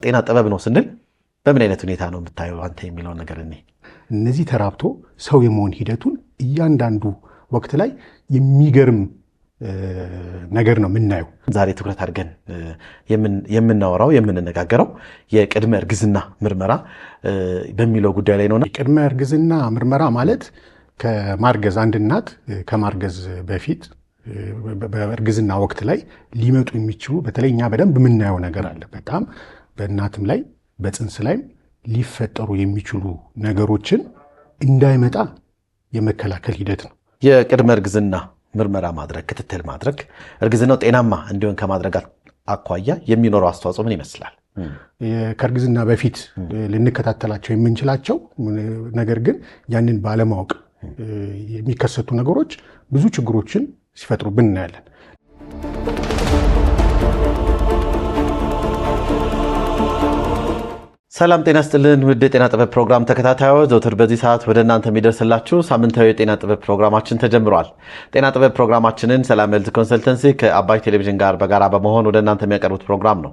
ጤና ጥበብ ነው ስንል በምን አይነት ሁኔታ ነው የምታየው አንተ የሚለው ነገር እኔ እነዚህ ተራብቶ ሰው የመሆን ሂደቱን እያንዳንዱ ወቅት ላይ የሚገርም ነገር ነው የምናየው። ዛሬ ትኩረት አድርገን የምናወራው የምንነጋገረው የቅድመ እርግዝና ምርመራ በሚለው ጉዳይ ላይ ነውና የቅድመ እርግዝና ምርመራ ማለት ከማርገዝ አንድ እናት ከማርገዝ በፊት በእርግዝና ወቅት ላይ ሊመጡ የሚችሉ በተለይ እኛ በደንብ የምናየው ነገር አለ። በጣም በእናትም ላይ በጽንስ ላይም ሊፈጠሩ የሚችሉ ነገሮችን እንዳይመጣ የመከላከል ሂደት ነው። የቅድመ እርግዝና ምርመራ ማድረግ ክትትል ማድረግ እርግዝናው ጤናማ እንዲሆን ከማድረግ አኳያ የሚኖረው አስተዋጽኦ ምን ይመስላል? ከእርግዝና በፊት ልንከታተላቸው የምንችላቸው ነገር ግን ያንን ባለማወቅ የሚከሰቱ ነገሮች ብዙ ችግሮችን ሲፈጥሩብን እናያለን። ሰላም ጤና ስጥልን ውድ የጤና ጥበብ ፕሮግራም ተከታታዮች፣ ዘውትር በዚህ ሰዓት ወደ እናንተ የሚደርስላችሁ ሳምንታዊ የጤና ጥበብ ፕሮግራማችን ተጀምሯል። ጤና ጥበብ ፕሮግራማችንን ሰላም ሄልዝ ኮንሰልተንሲ ከአባይ ቴሌቪዥን ጋር በጋራ በመሆን ወደ እናንተ የሚያቀርቡት ፕሮግራም ነው።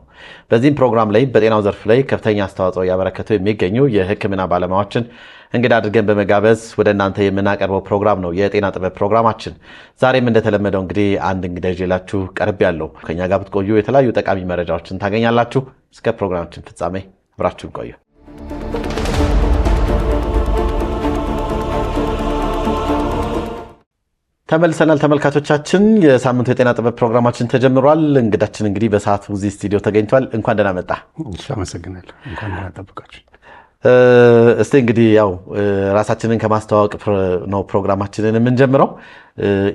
በዚህም ፕሮግራም ላይ በጤናው ዘርፍ ላይ ከፍተኛ አስተዋጽኦ እያበረከቱ የሚገኙ የሕክምና ባለሙያዎችን እንግዳ አድርገን በመጋበዝ ወደ እናንተ የምናቀርበው ፕሮግራም ነው የጤና ጥበብ ፕሮግራማችን። ዛሬም እንደተለመደው እንግዲህ አንድ እንግዳ ይዤላችሁ ቀርብ ያለው ከኛ ጋር ብትቆዩ የተለያዩ ጠቃሚ መረጃዎችን ታገኛላችሁ። እስከ ፕሮግራማችን ፍጻሜ አብራችሁን ቆዩ። ተመልሰናል ተመልካቾቻችን። የሳምንቱ የጤና ጥበብ ፕሮግራማችን ተጀምሯል። እንግዳችን እንግዲህ በሰዓቱ እዚህ ስቱዲዮ ተገኝቷል። እንኳን ደህና መጣ። አመሰግናለሁ። እንኳን ደህና ጠብቃችሁ። እስቲ እንግዲህ ያው ራሳችንን ከማስተዋወቅ ነው ፕሮግራማችንን የምንጀምረው።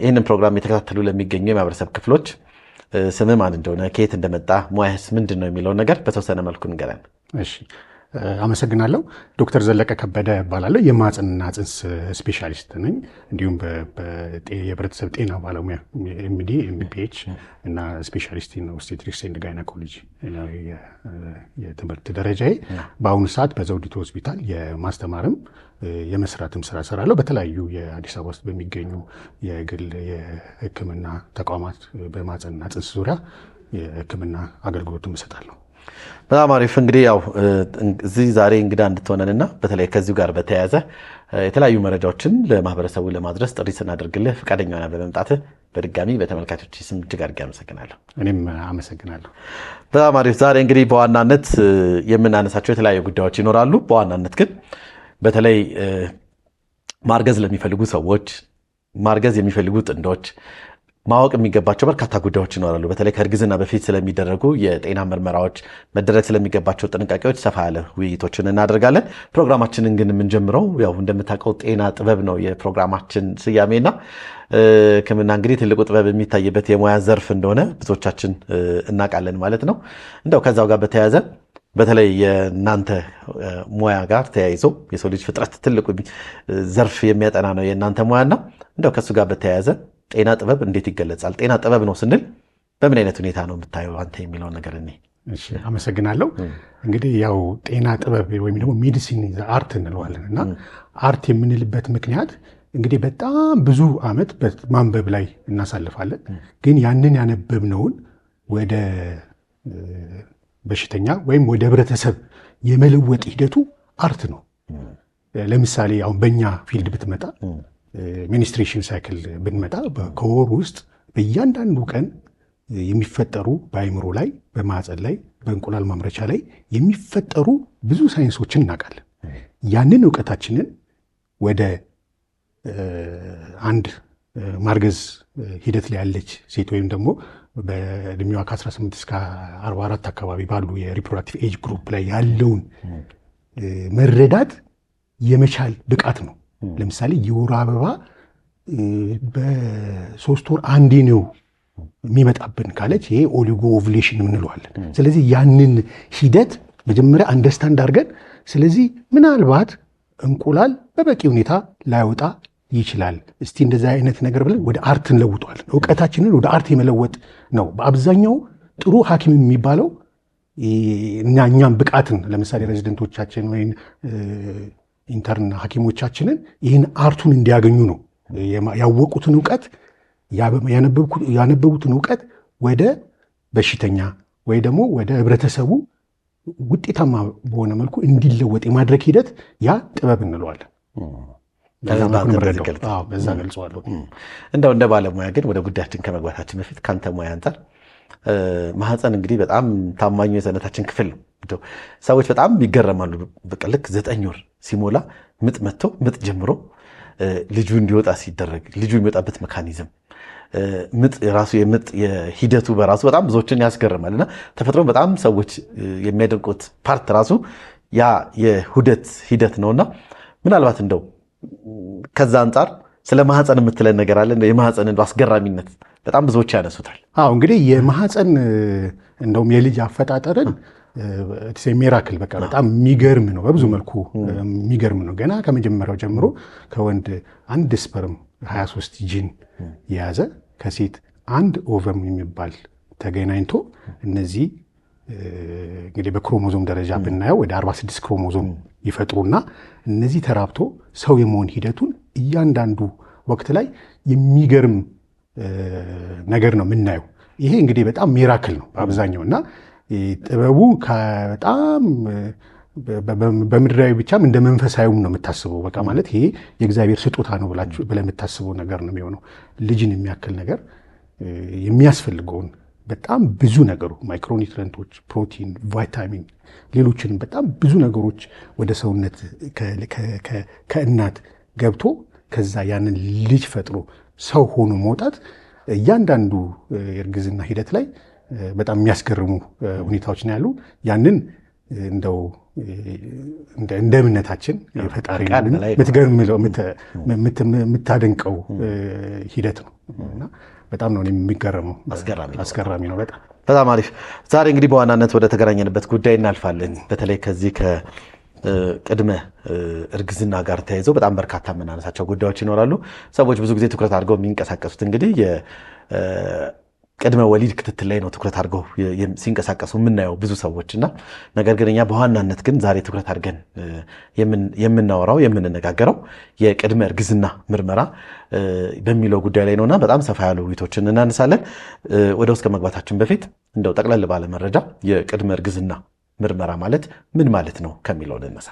ይህንን ፕሮግራም የተከታተሉ ለሚገኙ የማህበረሰብ ክፍሎች ስም ማን እንደሆነ፣ ከየት እንደመጣ፣ ሙያስ ምንድን ነው የሚለውን ነገር በተወሰነ መልኩ ንገረን። እሺ፣ አመሰግናለሁ። ዶክተር ዘለቀ ከበደ እባላለሁ። የማህፀንና ጽንስ ስፔሻሊስት ነኝ። እንዲሁም የህብረተሰብ ጤና ባለሙያ ኤምዲ ኤምፒኤች እና ስፔሻሊስት ኢን ኦብስቴትሪክስ ኤንድ ጋይናኮሎጂ የትምህርት ደረጃዬ። በአሁኑ ሰዓት በዘውዲቱ ሆስፒታል የማስተማርም የመስራትም ስራ እሰራለሁ። በተለያዩ የአዲስ አበባ ውስጥ በሚገኙ የግል የህክምና ተቋማት በማህፀንና ጽንስ ዙሪያ የህክምና አገልግሎትም እሰጣለሁ። በጣም አሪፍ። እንግዲህ ያው እዚህ ዛሬ እንግዳ እንድትሆነንና በተለይ ከዚሁ ጋር በተያያዘ የተለያዩ መረጃዎችን ለማህበረሰቡ ለማድረስ ጥሪ ስናደርግልህ ፈቃደኛ ሆነህ በመምጣትህ በድጋሚ በተመልካቾች ስም እጅግ አድርጌ አመሰግናለሁ። እኔም አመሰግናለሁ። በጣም አሪፍ። ዛሬ እንግዲህ በዋናነት የምናነሳቸው የተለያዩ ጉዳዮች ይኖራሉ። በዋናነት ግን በተለይ ማርገዝ ለሚፈልጉ ሰዎች፣ ማርገዝ የሚፈልጉ ጥንዶች ማወቅ የሚገባቸው በርካታ ጉዳዮች ይኖራሉ። በተለይ ከእርግዝና በፊት ስለሚደረጉ የጤና ምርመራዎች፣ መደረግ ስለሚገባቸው ጥንቃቄዎች ሰፋ ያለ ውይይቶችን እናደርጋለን። ፕሮግራማችንን ግን የምንጀምረው ያው እንደምታውቀው ጤና ጥበብ ነው የፕሮግራማችን ስያሜና ሕክምና እንግዲህ ትልቁ ጥበብ የሚታይበት የሙያ ዘርፍ እንደሆነ ብዙዎቻችን እናውቃለን ማለት ነው። እንደው ከዛው ጋር በተያያዘ በተለይ የእናንተ ሙያ ጋር ተያይዞ የሰው ልጅ ፍጥረት ትልቁ ዘርፍ የሚያጠና ነው የእናንተ ሙያና እንደው ከሱ ጋር በተያያዘ ጤና ጥበብ እንዴት ይገለጻል? ጤና ጥበብ ነው ስንል በምን አይነት ሁኔታ ነው የምታየው አንተ የሚለውን ነገር እኔ። እሺ፣ አመሰግናለሁ። እንግዲህ ያው ጤና ጥበብ ወይም ደግሞ ሜዲሲን አርት እንለዋለን እና አርት የምንልበት ምክንያት እንግዲህ በጣም ብዙ ዓመት በማንበብ ላይ እናሳልፋለን። ግን ያንን ያነበብነውን ወደ በሽተኛ ወይም ወደ ህብረተሰብ የመለወጥ ሂደቱ አርት ነው። ለምሳሌ አሁን በእኛ ፊልድ ብትመጣ ሚኒስትሬሽን ሳይክል ብንመጣ ከወር ውስጥ በእያንዳንዱ ቀን የሚፈጠሩ በአይምሮ ላይ፣ በማህፀን ላይ፣ በእንቁላል ማምረቻ ላይ የሚፈጠሩ ብዙ ሳይንሶችን እናውቃለን። ያንን እውቀታችንን ወደ አንድ ማርገዝ ሂደት ላይ ያለች ሴት ወይም ደግሞ በእድሜዋ ከ18 እስከ 44 አካባቢ ባሉ የሪፕሮዳክቲቭ ኤጅ ግሩፕ ላይ ያለውን መረዳት የመቻል ብቃት ነው። ለምሳሌ የወር አበባ በ3 ወር አንዴ ነው የሚመጣብን ካለች ይሄ ኦሊጎ ኦቭሌሽን እንለዋለን። ስለዚህ ያንን ሂደት መጀመሪያ አንደርስታንድ አድርገን ስለዚህ ምናልባት እንቁላል በበቂ ሁኔታ ላይወጣ ይችላል፣ እስቲ እንደዛ አይነት ነገር ብለን ወደ አርት እንለውጠዋለን። እውቀታችንን ወደ አርት የመለወጥ ነው። በአብዛኛው ጥሩ ሐኪም የሚባለው እና እኛም ብቃትን ለምሳሌ ሬዚደንቶቻችን ወይም ኢንተርን ሐኪሞቻችንን ይህን አርቱን እንዲያገኙ ነው። ያወቁትን እውቀት ያነበቡትን እውቀት ወደ በሽተኛ ወይ ደግሞ ወደ ህብረተሰቡ ውጤታማ በሆነ መልኩ እንዲለወጥ የማድረግ ሂደት ያ ጥበብ እንለዋለን። በዛ ገልጸዋለሁ። እንደው እንደ ባለሙያ ግን ወደ ጉዳያችን ከመግባታችን በፊት ከአንተ ሙያ አንጻር ማህፀን እንግዲህ በጣም ታማኙ የሰውነታችን ክፍል ነው። ሰዎች በጣም ይገረማሉ። በቃ ልክ 9 ወር ሲሞላ ምጥ መጥቶ ምጥ ጀምሮ ልጁ እንዲወጣ ሲደረግ ልጁ የሚወጣበት ሜካኒዝም ምጥ ራሱ የምጥ የሂደቱ በራሱ በጣም ብዙዎችን ያስገርማል እና ተፈጥሮን በጣም ሰዎች የሚያደንቁት ፓርት ራሱ ያ የሁደት ሂደት ነውና ምናልባት እንደው ከዛ አንጻር ስለ ማህፀን የምትለን ነገር አለ? የማህፀን እንደው አስገራሚነት በጣም ብዙዎች ያነሱታል። እንግዲህ የማህፀን እንደውም የልጅ አፈጣጠርን ሜራክል በቃ በጣም የሚገርም ነው። በብዙ መልኩ የሚገርም ነው። ገና ከመጀመሪያው ጀምሮ ከወንድ አንድ ስፐርም 23 ጂን የያዘ ከሴት አንድ ኦቨም የሚባል ተገናኝቶ እነዚህ እንግዲህ በክሮሞዞም ደረጃ ብናየው ወደ 46 ክሮሞዞም ይፈጥሩና እነዚህ ተራብቶ ሰው የመሆን ሂደቱን እያንዳንዱ ወቅት ላይ የሚገርም ነገር ነው የምናየው። ይሄ እንግዲህ በጣም ሚራክል ነው በአብዛኛው እና ጥበቡ በጣም በምድራዊ ብቻም እንደ መንፈሳዊም ነው የምታስበው። በቃ ማለት ይሄ የእግዚአብሔር ስጦታ ነው ብለህ የምታስበው ነገር ነው የሚሆነው። ልጅን የሚያክል ነገር የሚያስፈልገውን በጣም ብዙ ነገሩ ማይክሮኒትረንቶች፣ ፕሮቲን፣ ቫይታሚን፣ ሌሎችንም በጣም ብዙ ነገሮች ወደ ሰውነት ከእናት ገብቶ ከዛ ያንን ልጅ ፈጥሮ ሰው ሆኖ መውጣት እያንዳንዱ የእርግዝና ሂደት ላይ በጣም የሚያስገርሙ ሁኔታዎች ነው ያሉ። ያንን እንደው እንደ እምነታችን የፈጣሪ የምታደንቀው ሂደት ነው እና በጣም ነው የሚገረመው። አስገራሚ ነው በጣም። በጣም አሪፍ። ዛሬ እንግዲህ በዋናነት ወደ ተገናኘንበት ጉዳይ እናልፋለን። በተለይ ከዚህ ከቅድመ እርግዝና ጋር ተያይዘው በጣም በርካታ የምናነሳቸው ጉዳዮች ይኖራሉ። ሰዎች ብዙ ጊዜ ትኩረት አድርገው የሚንቀሳቀሱት እንግዲህ ቅድመ ወሊድ ክትትል ላይ ነው ትኩረት አድርገው ሲንቀሳቀሱ የምናየው ብዙ ሰዎች እና ነገር ግን እኛ በዋናነት ግን ዛሬ ትኩረት አድርገን የምናወራው የምንነጋገረው የቅድመ እርግዝና ምርመራ በሚለው ጉዳይ ላይ ነውና በጣም ሰፋ ያሉ ውይይቶችን እናነሳለን። ወደ ውስጥ ከመግባታችን በፊት እንደው ጠቅለል ባለ መረጃ የቅድመ እርግዝና ምርመራ ማለት ምን ማለት ነው ከሚለው እንነሳ።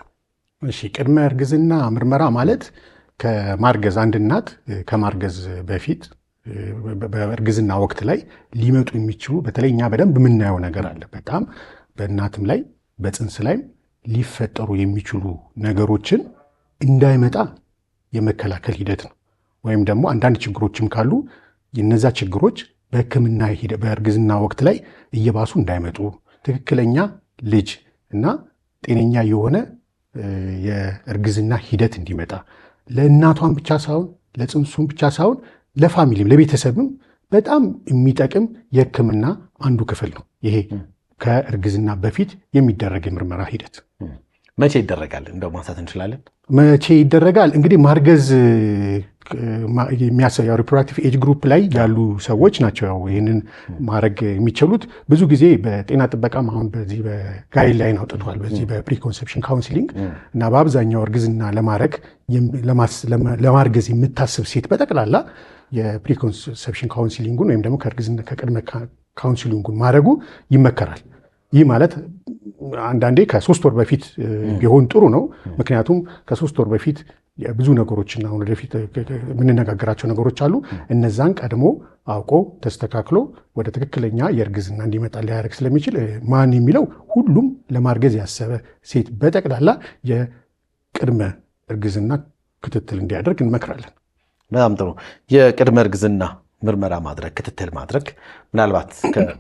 እሺ፣ ቅድመ እርግዝና ምርመራ ማለት ከማርገዝ አንድ እናት ከማርገዝ በፊት በእርግዝና ወቅት ላይ ሊመጡ የሚችሉ በተለይ እኛ በደንብ የምናየው ነገር አለ። በጣም በእናትም ላይ በፅንስ ላይም ሊፈጠሩ የሚችሉ ነገሮችን እንዳይመጣ የመከላከል ሂደት ነው። ወይም ደግሞ አንዳንድ ችግሮችም ካሉ የነዛ ችግሮች በሕክምና በእርግዝና ወቅት ላይ እየባሱ እንዳይመጡ ትክክለኛ ልጅ እና ጤነኛ የሆነ የእርግዝና ሂደት እንዲመጣ ለእናቷን ብቻ ሳይሆን ለፅንሱም ብቻ ሳይሆን ለፋሚሊም ለቤተሰብም በጣም የሚጠቅም የሕክምና አንዱ ክፍል ነው። ይሄ ከእርግዝና በፊት የሚደረግ የምርመራ ሂደት መቼ ይደረጋል? እንደው ማንሳት እንችላለን። መቼ ይደረጋል? እንግዲህ ማርገዝ የሚያሳየው ሪፕሮዳክቲቭ ኤጅ ግሩፕ ላይ ያሉ ሰዎች ናቸው ያው ይህንን ማድረግ የሚችሉት። ብዙ ጊዜ በጤና ጥበቃም አሁን በዚህ በጋይድ ላይን አውጥቷል። በዚህ በፕሪኮንሰፕሽን ካውንስሊንግ እና በአብዛኛው እርግዝና ለማርገዝ የምታስብ ሴት በጠቅላላ የፕሪኮንሰፕሽን ካውንስሊንጉን ወይም ደግሞ ከቅድመ ካውንስሊንጉን ማድረጉ ይመከራል። ይህ ማለት አንዳንዴ ከ3 ወር በፊት ቢሆን ጥሩ ነው። ምክንያቱም ከ3 ወር በፊት ብዙ ነገሮችና አሁን ወደፊት የምንነጋገራቸው ነገሮች አሉ። እነዛን ቀድሞ አውቆ ተስተካክሎ ወደ ትክክለኛ የእርግዝና እንዲመጣ ሊያደርግ ስለሚችል ማን የሚለው ሁሉም ለማርገዝ ያሰበ ሴት በጠቅላላ የቅድመ እርግዝና ክትትል እንዲያደርግ እንመክራለን። በጣም ጥሩ። የቅድመ እርግዝና ምርመራ ማድረግ ክትትል ማድረግ ምናልባት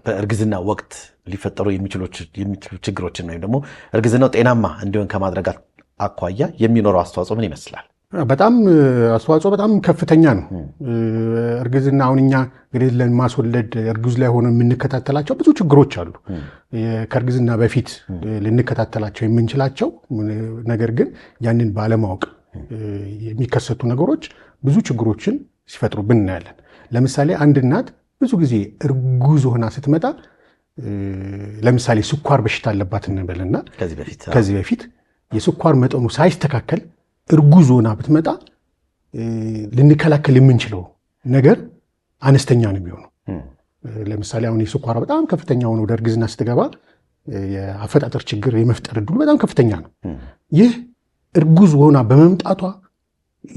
በእርግዝና ወቅት ሊፈጠሩ የሚችሉ ችግሮችን ወይም ደግሞ እርግዝናው ጤናማ እንዲሆን ከማድረግ አኳያ የሚኖረው አስተዋጽኦ ምን ይመስላል? በጣም አስተዋጽኦ በጣም ከፍተኛ ነው። እርግዝና አሁን እኛ እንግዲህ ለማስወለድ እርጉዝ ላይ ሆነ የምንከታተላቸው ብዙ ችግሮች አሉ። ከእርግዝና በፊት ልንከታተላቸው የምንችላቸው ነገር ግን ያንን ባለማወቅ የሚከሰቱ ነገሮች ብዙ ችግሮችን ሲፈጥሩብን እናያለን። ለምሳሌ አንድ እናት ብዙ ጊዜ እርጉዝ ሆና ስትመጣ ለምሳሌ ስኳር በሽታ አለባት እንበልና ከዚህ በፊት የስኳር መጠኑ ሳይስተካከል እርጉዝ ሆና ብትመጣ ልንከላከል የምንችለው ነገር አነስተኛ ነው የሚሆነው። ለምሳሌ አሁን የስኳር በጣም ከፍተኛ ሆነ ወደ እርግዝና ስትገባ የአፈጣጠር ችግር የመፍጠር እድሉ በጣም ከፍተኛ ነው። ይህ እርጉዝ ሆና በመምጣቷ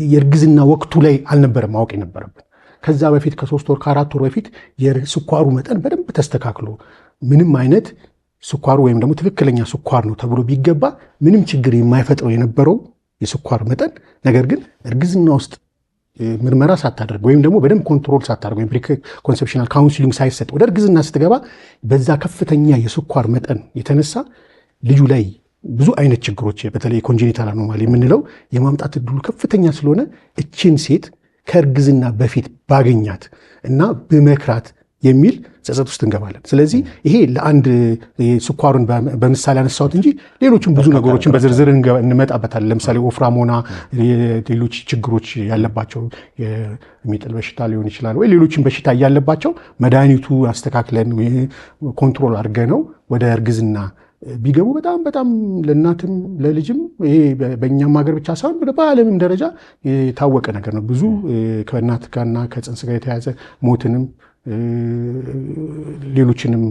የእርግዝና ወቅቱ ላይ አልነበረም ማወቅ የነበረብን። ከዛ በፊት ከ3 ወር ከ4 ወር በፊት የስኳሩ መጠን በደንብ ተስተካክሎ ምንም አይነት ስኳሩ ወይም ደግሞ ትክክለኛ ስኳር ነው ተብሎ ቢገባ ምንም ችግር የማይፈጥረው የነበረው የስኳር መጠን ነገር ግን እርግዝና ውስጥ ምርመራ ሳታደርግ ወይም ደግሞ በደንብ ኮንትሮል ሳታደርግ ወይም ፕሪኮንሴፕሽናል ካውንስሊንግ ሳይሰጥ ወደ እርግዝና ስትገባ በዛ ከፍተኛ የስኳር መጠን የተነሳ ልጁ ላይ ብዙ አይነት ችግሮች በተለይ ኮንጀኒታል አኖማሊ የምንለው የማምጣት እድሉ ከፍተኛ ስለሆነ እችን ሴት ከእርግዝና በፊት ባገኛት እና በመክራት የሚል ጸጸት ውስጥ እንገባለን። ስለዚህ ይሄ ለአንድ ስኳሩን በምሳሌ አነሳሁት እንጂ ሌሎችም ብዙ ነገሮችን በዝርዝር እንመጣበታለን። ለምሳሌ ወፍራም ሆና ሌሎች ችግሮች ያለባቸው የሚጥል በሽታ ሊሆን ይችላል ወይ ሌሎችን በሽታ ያለባቸው መድኃኒቱ አስተካክለን ኮንትሮል አድርገነው ወደ እርግዝና ቢገቡ በጣም ለእናትም ለልጅም ይሄ በእኛም ሀገር ብቻ ሳይሆን በዓለምም ደረጃ የታወቀ ነገር ነው። ብዙ ከእናት ጋርና ከፅንስ ጋር የተያዘ ሞትንም ሌሎችንም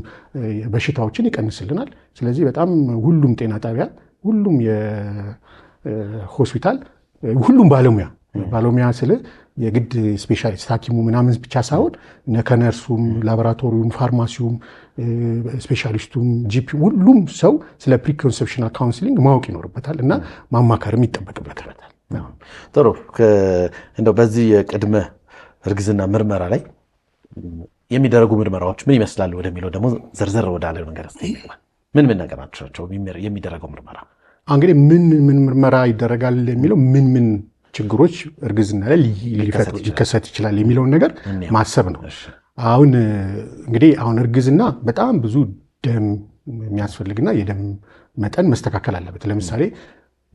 በሽታዎችን ይቀንስልናል። ስለዚህ በጣም ሁሉም ጤና ጣቢያ፣ ሁሉም የሆስፒታል፣ ሁሉም ባለሙያ ስለ የግድ ስፔሻሊስት ሐኪሙ ምናምን ብቻ ሳይሆን ከነርሱም፣ ላቦራቶሪውም፣ ፋርማሲውም፣ ስፔሻሊስቱም፣ ጂፒ ሁሉም ሰው ስለ ፕሪኮንሴፕሽናል ካውንስሊንግ ማወቅ ይኖርበታል እና ማማከርም ይጠበቅበታል። ጥሩ። እንደው በዚህ የቅድመ እርግዝና ምርመራ ላይ የሚደረጉ ምርመራዎች ምን ይመስላሉ ወደሚለው ደግሞ ዝርዝር ወዳለው ነገር ምን ነገር ናቸው የሚደረገው ምርመራ? እንግዲህ ምን ምርመራ ይደረጋል የሚለው ምን ችግሮች እርግዝና ላይ ሊከሰት ይችላል የሚለውን ነገር ማሰብ ነው። እንግዲህ እርግዝና በጣም ብዙ ደም የሚያስፈልግና የደም መጠን መስተካከል አለበት። ለምሳሌ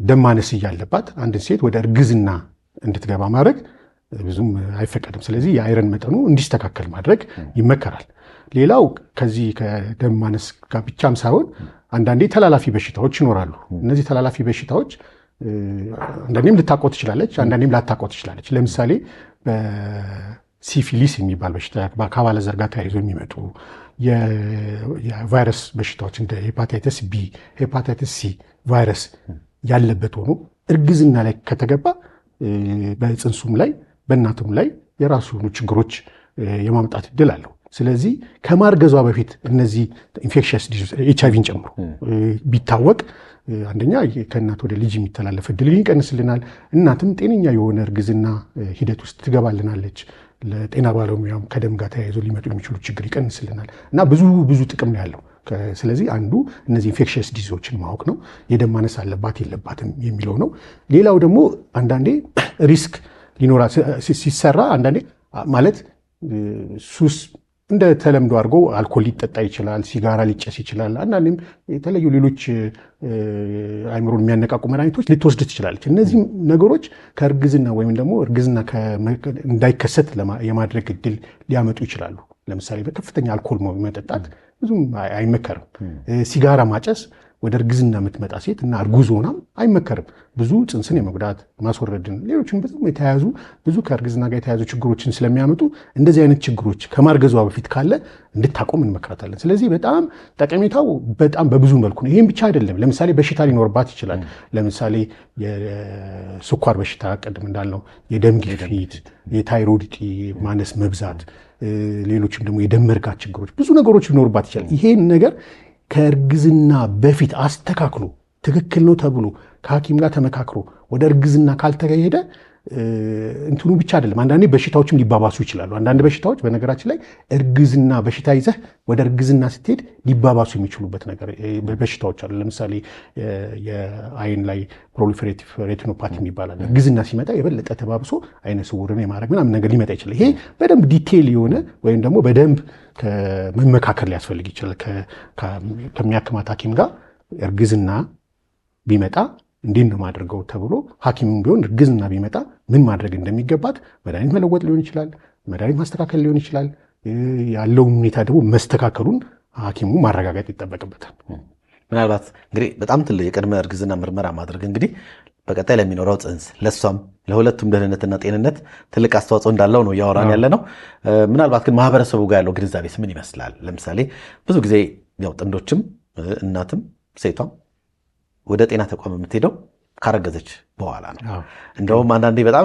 ደም ማነስ እያለባት አንድን ሴት ወደ እርግዝና እንድትገባ ማድረግ ብዙም አይፈቀድም። ስለዚህ የአይረን መጠኑ እንዲስተካከል ማድረግ ይመከራል። ሌላው ከዚህ ከደም ማነስ ጋር ብቻም ሳይሆን አንዳንዴ ተላላፊ በሽታዎች ይኖራሉ። እነዚህ ተላላፊ በሽታዎች አንዳንዴም ልታውቀው ትችላለች፣ አንዳንዴም ላታውቀው ትችላለች። ለምሳሌ በሲፊሊስ የሚባል በሽታ ከአባለዘር ጋር ተያይዞ የሚመጡ የቫይረስ በሽታዎች እንደ ሄፓታይተስ ቢ፣ ሄፓታይተስ ሲ ቫይረስ ያለበት ሆኖ እርግዝና ላይ ከተገባ በፅንሱም ላይ በእናቱም ላይ የራሱ የሆኑ ችግሮች የማምጣት እድል አለው። ስለዚህ ከማርገዟ በፊት እነዚህ ኢንፌክሽስ ዲዚዝ ኤችአይቪን ጨምሮ ቢታወቅ አንደኛ ከእናት ወደ ልጅ የሚተላለፍ እድል ይቀንስልናል። እናትም ጤነኛ የሆነ እርግዝና ሂደት ውስጥ ትገባልናለች። ለጤና ባለሙያም ከደም ጋር ተያይዞ ሊመጡ የሚችሉ ችግር ይቀንስልናል እና ብዙ ጥቅም ነው ያለው። ስለዚህ አንዱ እነዚህ ኢንፌክሽስ ዲዚዞችን ማወቅ ነው። የደም ማነስ አለባት የለባትም የሚለው ነው። ሌላው ደግሞ አንዳንዴ ሪስክ ሊኖራ ሲሰራ አንዳንዴ ማለት ሱስ እንደ ተለምዶ አድርጎ አልኮል ሊጠጣ ይችላል፣ ሲጋራ ሊጨስ ይችላል። አንዳንዴም የተለዩ ሌሎች አይምሮን የሚያነቃቁ መድኃኒቶች ልትወስድ ትችላለች። እነዚህ ነገሮች ከእርግዝና ወይም ደግሞ እርግዝና እንዳይከሰት የማድረግ እድል ሊያመጡ ይችላሉ። ለምሳሌ በከፍተኛ አልኮል መጠጣት ብዙም አይመከርም። ሲጋራ ማጨስ ወደ እርግዝና የምትመጣ ሴት እና እርጉዝ ሆናም አይመከርም። ብዙ ፅንስን የመጉዳት ማስወረድን፣ ሌሎችን የተያዙ ብዙ ከእርግዝና ጋር የተያዙ ችግሮችን ስለሚያመጡ እንደዚህ አይነት ችግሮች ከማርገዟ በፊት ካለ እንድታቆም እንመክራታለን። ስለዚህ በጣም ጠቀሜታው በጣም በብዙ መልኩ ነው። ይህም ብቻ አይደለም። ለምሳሌ በሽታ ሊኖርባት ይችላል። ለምሳሌ የስኳር በሽታ ቅድም እንዳልነው፣ የደም ግፊት፣ የታይሮይድ እጢ ማነስ መብዛት፣ ሌሎችም ደግሞ የደም መርጋት ችግሮች ብዙ ነገሮች ሊኖርባት ይችላል። ይሄን ነገር ከእርግዝና በፊት አስተካክሎ ትክክል ነው ተብሎ ከሐኪም ጋር ተመካክሮ ወደ እርግዝና ካልተሄደ እንትኑ ብቻ አይደለም። አንዳንዴ በሽታዎችም ሊባባሱ ይችላሉ። አንዳንድ በሽታዎች በነገራችን ላይ እርግዝና በሽታ ይዘህ ወደ እርግዝና ስትሄድ ሊባባሱ የሚችሉበት ነገር በሽታዎች አሉ። ለምሳሌ የአይን ላይ ፕሮሊፌሬቲቭ ሬቲኖፓቲ ይባላል። እርግዝና ሲመጣ የበለጠ ተባብሶ አይነ ስውርን የማድረግ ምናምን ነገር ሊመጣ ይችላል። ይሄ በደንብ ዲቴይል የሆነ ወይም ደግሞ በደንብ መመካከል ሊያስፈልግ ይችላል ከሚያክማት ሐኪም ጋር። እርግዝና ቢመጣ እንዴት ነው ማድረገው ተብሎ ሐኪሙም ቢሆን እርግዝና ቢመጣ ምን ማድረግ እንደሚገባት መድኃኒት መለወጥ ሊሆን ይችላል፣ መድኃኒት ማስተካከል ሊሆን ይችላል። ያለውን ሁኔታ ደግሞ መስተካከሉን ሐኪሙ ማረጋገጥ ይጠበቅበታል። ምናልባት እንግዲህ በጣም ትልቅ የቅድመ እርግዝና ምርመራ ማድረግ እንግዲህ በቀጣይ ለሚኖረው ፅንስ ለሷም ለሁለቱም ደህንነትና ጤንነት ትልቅ አስተዋጽኦ እንዳለው ነው እያወራን ያለ ነው። ምናልባት ግን ማህበረሰቡ ጋር ያለው ግንዛቤስ ምን ይመስላል? ለምሳሌ ብዙ ጊዜ ያው ጥንዶችም እናትም ሴቷም ወደ ጤና ተቋም የምትሄደው ካረገዘች በኋላ ነው። እንደውም አንዳንዴ በጣም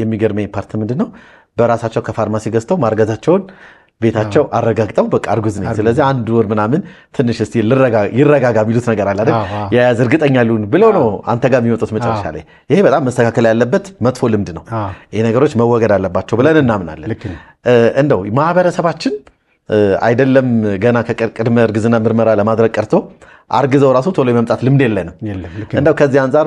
የሚገርመኝ ፓርት ምንድነው በራሳቸው ከፋርማሲ ገዝተው ማርገዛቸውን ቤታቸው አረጋግጠው በቃ እርጉዝ ነኝ፣ ስለዚህ 1 ወር ምናምን ትንሽ እስቲ ይረጋጋ የሚሉት ነገር አለ አይደል? የያዝ እርግጠኛ ልሁን ብለው ነው አንተ ጋር የሚወጡት መጨረሻ ላይ። ይሄ በጣም መስተካከል ያለበት መጥፎ ልምድ ነው። ይሄ ነገሮች መወገድ አለባቸው ብለን እናምናለን። እንደው ማህበረሰባችን አይደለም ገና ከቅድመ እርግዝና ምርመራ ለማድረግ ቀርቶ አርግዘው ራሱ ቶሎ የመምጣት ልምድ የለንም። እንደው ከዚህ አንጻር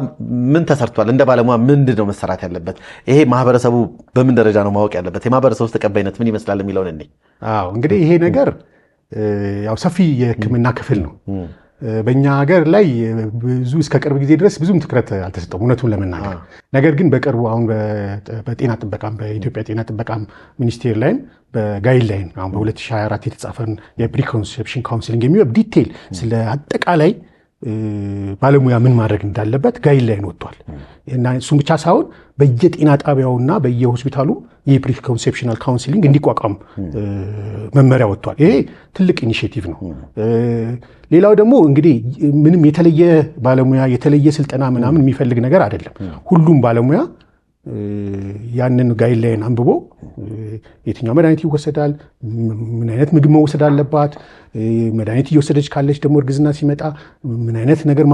ምን ተሰርቷል? እንደ ባለሙያ ምንድን ነው መሰራት ያለበት? ይሄ ማህበረሰቡ በምን ደረጃ ነው ማወቅ ያለበት? የማህበረሰቡ ተቀባይነት ምን ይመስላል የሚለውን እኔ እንግዲህ ይሄ ነገር ያው ሰፊ የሕክምና ክፍል ነው። በእኛ ሀገር ላይ ብዙ እስከ ቅርብ ጊዜ ድረስ ብዙም ትኩረት አልተሰጠውም እውነቱን ለመናገር። ነገር ግን በቅርቡ አሁን በጤና ጥበቃም በኢትዮጵያ ጤና ጥበቃ ሚኒስቴር ላይም በጋይድላይን አሁን በ2024 የተጻፈን የፕሪኮንሴፕሽን ካውንስሊንግ የሚለው ዲቴይል ስለ አጠቃላይ ባለሙያ ምን ማድረግ እንዳለበት ጋይድላይን ወጥቷል እና እሱም ብቻ ሳይሆን በየጤና ጣቢያውና በየሆስፒታሉ የፕሪኮንሴፕሽናል ካውንስሊንግ እንዲቋቋም መመሪያ ወጥቷል። ይሄ ትልቅ ኢኒሼቲቭ ነው። ሌላው ደግሞ እንግዲህ ምንም የተለየ ባለሙያ የተለየ ስልጠና ምናምን የሚፈልግ ነገር አይደለም። ሁሉም ባለሙያ ያንን ጋይድላይን አንብቦ የትኛው መድኃኒት ይወሰዳል፣ ምን አይነት ምግብ መወሰድ አለባት፣ መድኃኒት እየወሰደች ካለች ደግሞ እርግዝና ሲመጣ ምን አይነት ነገር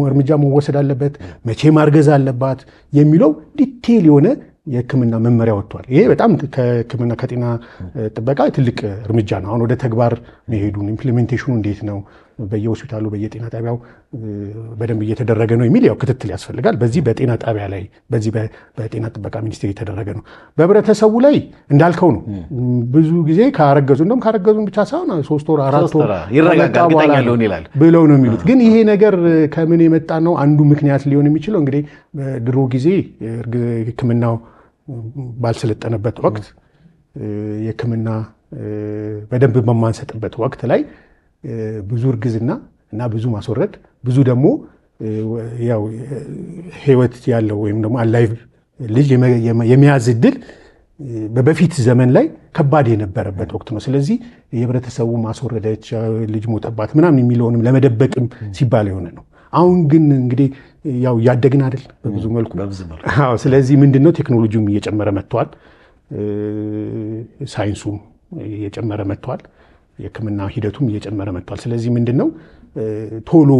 እርምጃ መወሰድ አለበት፣ መቼ ማርገዝ አለባት የሚለው ዲቴይል የሆነ የሕክምና መመሪያ ወጥቷል። ይሄ በጣም ከሕክምና ከጤና ጥበቃ ትልቅ እርምጃ ነው። አሁን ወደ ተግባር መሄዱን ኢምፕሊሜንቴሽኑ እንዴት ነው በየሆስፒታሉ በየጤና ጣቢያው በደንብ እየተደረገ ነው የሚል ያው ክትትል ያስፈልጋል። በዚህ በጤና ጣቢያ ላይ በዚህ በጤና ጥበቃ ሚኒስቴር እየተደረገ ነው። በህብረተሰቡ ላይ እንዳልከው ነው። ብዙ ጊዜ ካረገዙን ብቻ ሳይሆን 3 ወር 4 ወር ይረጋጋል ብለው ነው የሚሉት። ግን ይሄ ነገር ከምን የመጣ ነው? አንዱ ምክንያት ሊሆን የሚችለው እንግዲህ ድሮ ጊዜ ሕክምናው ባልሰለጠነበት ወቅት የሕክምና በደንብ በማንሰጥበት ወቅት ላይ ብዙ እርግዝና እና ብዙ ማስወረድ ብዙ ደግሞ ያው ህይወት ያለው ወይም ደግሞ አላይቭ ልጅ የሚያዝ ዕድል በፊት ዘመን ላይ ከባድ የነበረበት ወቅት ነው። ስለዚህ የህብረተሰቡ ማስወረደች ልጅ ሞተባት ምናምን የሚለውንም ለመደበቅም ሲባል የሆነ ነው። አሁን ግን እንግዲህ ያው ያደግን አይደል በብዙ መልኩ። ስለዚህ ምንድነው ቴክኖሎጂውም እየጨመረ መጥቷል፣ ሳይንሱም እየጨመረ መጥቷል፣ የሕክምና ሂደቱም እየጨመረ መጥቷል። ስለዚህ ምንድነው ቶሎ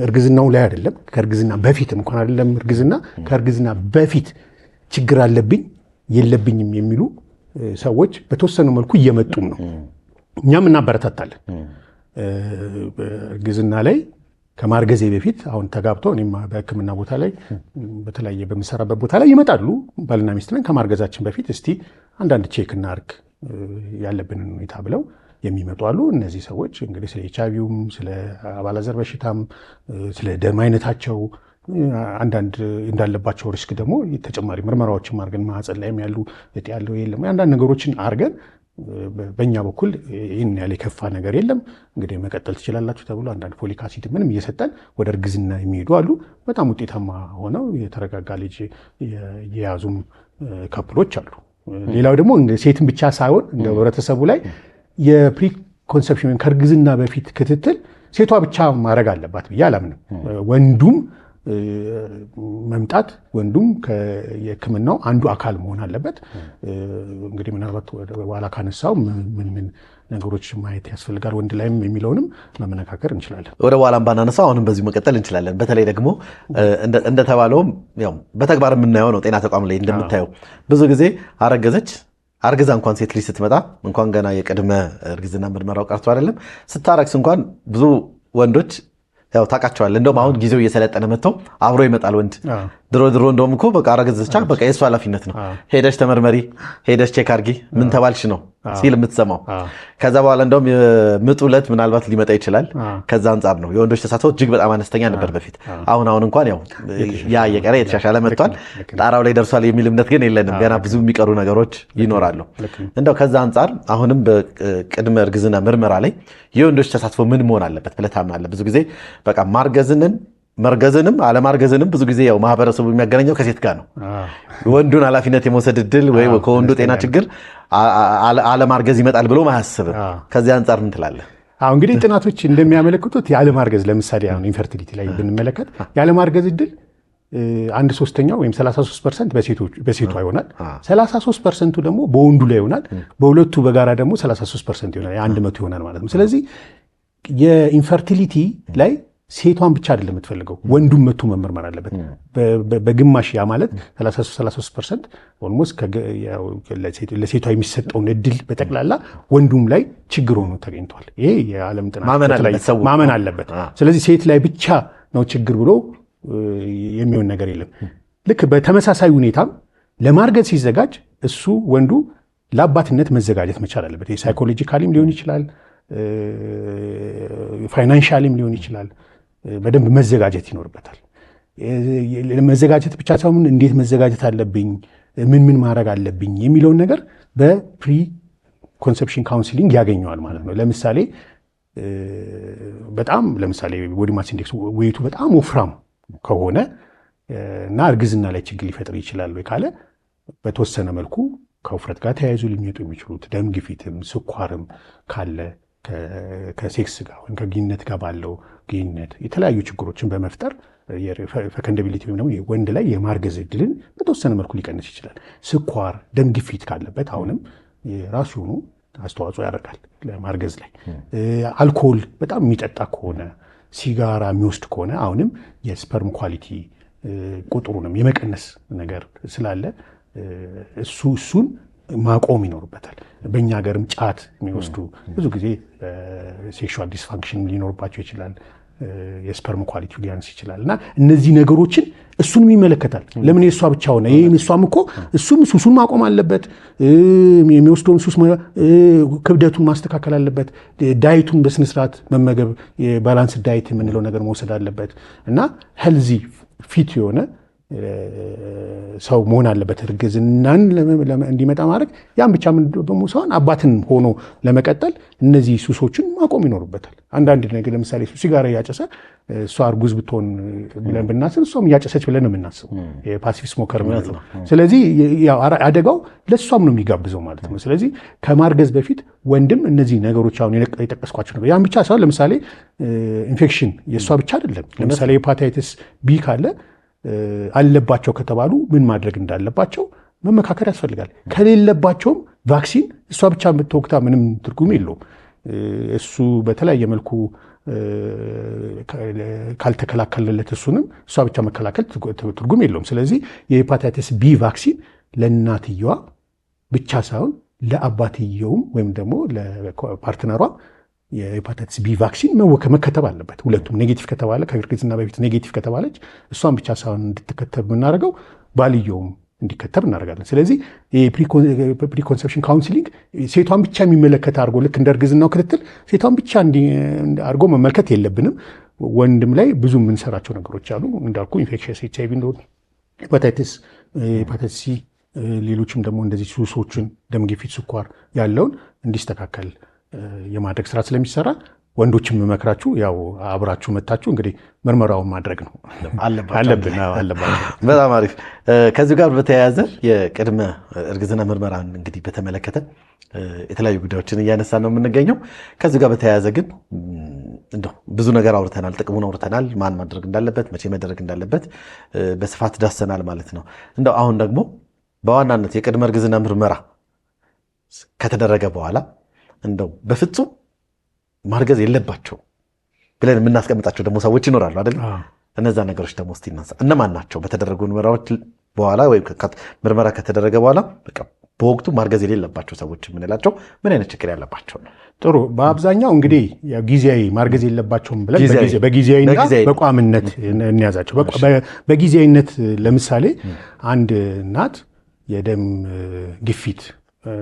እርግዝናው ላይ አይደለም ከእርግዝና በፊት እንኳን አይደለም እርግዝና ከእርግዝና በፊት ችግር አለብኝ የለብኝም የሚሉ ሰዎች በተወሰኑ መልኩ እየመጡም ነው። እኛም እናበረታታለን። እርግዝና ላይ ከማርገዜ በፊት አሁን ተጋብተው እኔም በሕክምና ቦታ ላይ በተለያየ በምሰራበት ቦታ ላይ ይመጣሉ ባልና ሚስት ነን። ከማርገዛችን በፊት እስቲ አንዳንድ ቼክ እናርግ ያለብንን ሁኔታ ብለው የሚመጡ አሉ። እነዚህ ሰዎች እንግዲህ ስለ ኤችአይቪውም ስለ አባላዘር በሽታም ስለ ደም አይነታቸው አንዳንድ እንዳለባቸው ሪስክ ደግሞ ተጨማሪ ምርመራዎችን አድርገን ማህፀን ላይም ያሉ እጢ ያለው የለም አንዳንድ ነገሮችን አድርገን በእኛ በኩል ይህን ያለ የከፋ ነገር የለም እንግዲህ መቀጠል ትችላላችሁ ተብሎ አንዳንድ ፎሊክ አሲድ ምንም እየሰጠን ወደ እርግዝና የሚሄዱ አሉ። በጣም ውጤታማ ሆነው የተረጋጋ ልጅ የያዙም ካፕሎች አሉ። ሌላው ደግሞ ሴትን ብቻ ሳይሆን እንደ ህብረተሰቡ ላይ የፕሪ ኮንሰፕሽን ከእርግዝና በፊት ክትትል ሴቷ ብቻ ማድረግ አለባት ብዬ አላምንም። ወንዱም መምጣት ወንዱም የሕክምናው አንዱ አካል መሆን አለበት። እንግዲህ ምናልባት በኋላ ካነሳው ምን ነገሮች ማየት ያስፈልጋል ወንድ ላይም የሚለውንም መመነካከር እንችላለን። ወደ በኋላም ባናነሳው አሁንም በዚሁ መቀጠል እንችላለን። በተለይ ደግሞ እንደተባለውም ያው በተግባር የምናየው ነው። ጤና ተቋም ላይ እንደምታየው ብዙ ጊዜ አርግዛ እንኳን ሴት ልጅ ስትመጣ እንኳን ገና የቅድመ እርግዝና ምርመራው ቀርቶ አይደለም ስታረግስ እንኳን ብዙ ወንዶች ያው ታውቃቸዋለህ። እንደውም አሁን ጊዜው እየሰለጠነ መጥተው አብሮ ይመጣል ወንድ። ድሮ እንደውም እኮ በቃ አረገዘች በቃ የእሱ ኃላፊነት ነው። ሄደሽ ተመርመሪ፣ ሄደሽ ቼክ አርጊ፣ ምን ተባልሽ ነው ሲል የምትሰማው። ከዛ በኋላ እንደውም ምጡ ዕለት ምናልባት ሊመጣ ይችላል። ከዛ አንጻር ነው የወንዶች ተሳትፎ እጅግ በጣም አነስተኛ ነበር በፊት። አሁን እንኳን ያው ያ እየቀረ የተሻሻለ መጥቷል። ጣራው ላይ ደርሷል የሚል እምነት ግን የለንም። ገና ብዙ የሚቀሩ ነገሮች ይኖራሉ። እንደው ከዛ አንጻር አሁንም በቅድመ እርግዝና ምርመራ ላይ የወንዶች ተሳትፎ ምን መሆን አለበት ብለህ ታምናለህ? ብዙ ጊዜ በቃ መርገዝንም አለማርገዝንም ብዙ ጊዜ ያው ማህበረሰቡ የሚያገናኘው ከሴት ጋር ነው። ወንዱን ኃላፊነት የመውሰድ እድል ወይ ከወንዱ ጤና ችግር አለማርገዝ ይመጣል ብሎ ማያስብም። ከዚህ አንጻር ምን ትላለህ? እንግዲህ ጥናቶች እንደሚያመለክቱት ያለማርገዝ ለምሳሌ አሁን ኢንፈርቲሊቲ ላይ ብንመለከት ያለማርገዝ እድል 1/3 ወይም 33% በሴቷ ይሆናል። 33% ደግሞ በወንዱ ላይ ይሆናል። በሁለቱ በጋራ ደግሞ 33% ይሆናል። 100 ይሆናል ማለት ነው። ስለዚህ የኢንፈርቲሊቲ ላይ ሴቷን ብቻ አይደለም የምትፈልገው፣ ወንዱም መቶ መመርመር አለበት በግማሽ። ያ ማለት 33% ኦልሞስት ለሴቷ የሚሰጠውን እድል በጠቅላላ ወንዱም ላይ ችግር ሆኖ ተገኝቷል። ይሄ የዓለም ጥናት ማመን አለበት። ስለዚህ ሴት ላይ ብቻ ነው ችግር ብሎ የሚሆን ነገር የለም። ልክ በተመሳሳይ ሁኔታም ለማርገዝ ሲዘጋጅ እሱ ወንዱ ለአባትነት መዘጋጀት መቻል አለበት። ሳይኮሎጂካሊም ሊሆን ይችላል፣ ፋይናንሻሊም ሊሆን ይችላል። በደንብ መዘጋጀት ይኖርበታል። መዘጋጀት ብቻ ሳይሆን እንዴት መዘጋጀት አለብኝ፣ ምን ማድረግ አለብኝ የሚለውን ነገር በፕሪ ኮንሰፕሽን ካውንስሊንግ ያገኘዋል ማለት ነው። ለምሳሌ ቦዲ ማስ ኢንዴክስ ዌይቱ በጣም ወፍራም ከሆነ እና እርግዝና ላይ ችግር ሊፈጥር ይችላል ወይ ካለ በተወሰነ መልኩ ከውፍረት ጋር ተያይዞ ሊመጡ የሚችሉት ደም ግፊትም ስኳርም ካለ ከሴክስ ጋር ወይም ከግንኙነት ጋር ባለው ግንኙነት የተለያዩ ችግሮችን በመፍጠር ፈከንደቢሊቲ ወይም ደግሞ ወንድ ላይ የማርገዝ እድልን በተወሰነ መልኩ ሊቀንስ ይችላል። ስኳር፣ ደም ግፊት ካለበት አሁንም የራሱ የሆኑ አስተዋጽኦ ያደርጋል ለማርገዝ ላይ። አልኮል በጣም የሚጠጣ ከሆነ፣ ሲጋራ የሚወስድ ከሆነ አሁንም የስፐርም ኳሊቲ ቁጥሩንም የመቀነስ ነገር ስላለ እሱን ማቆም ይኖርበታል። በእኛ ሀገርም ጫት የሚወስዱ ብዙ ጊዜ ሴክሹዋል ዲስፋንክሽን ሊኖርባቸው ይችላል። የስፐርም ኳሊቲ ሊያንስ ይችላል እና እነዚህ ነገሮችን እሱንም ይመለከታል። ለምን የእሷ ብቻ ሆነ? ይህም እሷም እኮ እሱም ሱሱን ማቆም አለበት። የሚወስደውን ሱስ ክብደቱን ማስተካከል አለበት። ዳይቱን በስነስርዓት መመገብ፣ የባላንስ ዳይት የምንለው ነገር መውሰድ አለበት እና ሄልዚ ፊት የሆነ ሰው መሆን አለበት። እርግዝናን እንዲመጣ ማድረግ ያን ብቻ ደግሞ ሳይሆን አባትን ሆኖ ለመቀጠል እነዚህ ሱሶችን ማቆም ይኖርበታል። አንዳንድ ነገር ለምሳሌ ሲጋራ እያጨሰ እሷ እርጉዝ ብትሆን ብለን ብናስብ እሷም እያጨሰች ብለን ነው የምናስበው፣ የፓሲቭ ስሞከር ማለት ነው። ስለዚህ አደጋው ለእሷም ነው የሚጋብዘው ማለት ነው። ስለዚህ ከማርገዝ በፊት ወንድም እነዚህ ነገሮች አሁን የጠቀስኳቸው ነበር። ያን ብቻ ሳይሆን ለምሳሌ ኢንፌክሽን የእሷ ብቻ አይደለም። ለምሳሌ ሄፓታይተስ ቢ ካለ አለባቸው ከተባሉ ምን ማድረግ እንዳለባቸው መመካከር ያስፈልጋል። ከሌለባቸውም ቫክሲን እሷ ብቻ የምትወቅታ ምንም ትርጉም የለውም። እሱ በተለያየ መልኩ ካልተከላከለለት እሱንም እሷ ብቻ መከላከል ትርጉም የለውም። ስለዚህ የሄፓታይተስ ቢ ቫክሲን ለእናትየዋ ብቻ ሳይሆን ለአባትየውም ወይም ደግሞ ለፓርትነሯ የሄፓታይተስ ቢ ቫክሲን መከተብ አለበት። ሁለቱም ኔጌቲቭ ከተባለ ከእርግዝና በፊት ኔጌቲቭ ከተባለች እሷን ብቻ ሳይሆን እንድትከተብ የምናደርገው ባልየውም እንዲከተብ እናደርጋለን። ስለዚህ ፕሪኮንሰፕሽን ካውንስሊንግ ሴቷን ብቻ የሚመለከት አድርጎ ልክ እንደ እርግዝናው ክትትል ሴቷን ብቻ አድርጎ መመልከት የለብንም። ወንድም ላይ ብዙ የምንሰራቸው ነገሮች አሉ እንዳልኩ ኢንፌክሽስ ኤችአይቪ እንደሆነ ሄፓታይተስ ሲ፣ ሌሎችም ደግሞ እንደዚህ ሱሶችን ደም ግፊት፣ ስኳር ያለውን እንዲስተካከል የማድረግ ስራ ስለሚሰራ ወንዶችም መመክራችሁ ያው አብራችሁ መታችሁ እንግዲህ ምርመራውን ማድረግ ነው አለብን። በጣም አሪፍ። ከዚህ ጋር በተያያዘ የቅድመ እርግዝና ምርመራን እንግዲህ በተመለከተ የተለያዩ ጉዳዮችን እያነሳ ነው የምንገኘው። ከዚህ ጋር በተያያዘ ግን እንደው ብዙ ነገር አውርተናል፣ ጥቅሙን አውርተናል፣ ማን ማድረግ እንዳለበት፣ መቼ መደረግ እንዳለበት በስፋት ዳሰናል ማለት ነው። እንደው አሁን ደግሞ በዋናነት የቅድመ እርግዝና ምርመራ ከተደረገ በኋላ እንደው በፍጹም ማርገዝ የለባቸው ብለን የምናስቀምጣቸው ደግሞ ሰዎች ይኖራሉ አይደል? እነዛ ነገሮች ደግሞ እስቲ እናንሳ። እነማን ናቸው? በተደረጉ ምርመራዎች በኋላ ወይም ምርመራ ከተደረገ በኋላ በቃ በወቅቱ ማርገዝ የሌለባቸው ሰዎች የምንላቸው ምን አይነት ችግር ያለባቸው ነው? ጥሩ። በአብዛኛው እንግዲህ ጊዜያዊ ማርገዝ የለባቸውም ብለን በጊዜያዊና በቋምነት እንያዛቸው። በጊዜያዊነት ለምሳሌ አንድ እናት የደም ግፊት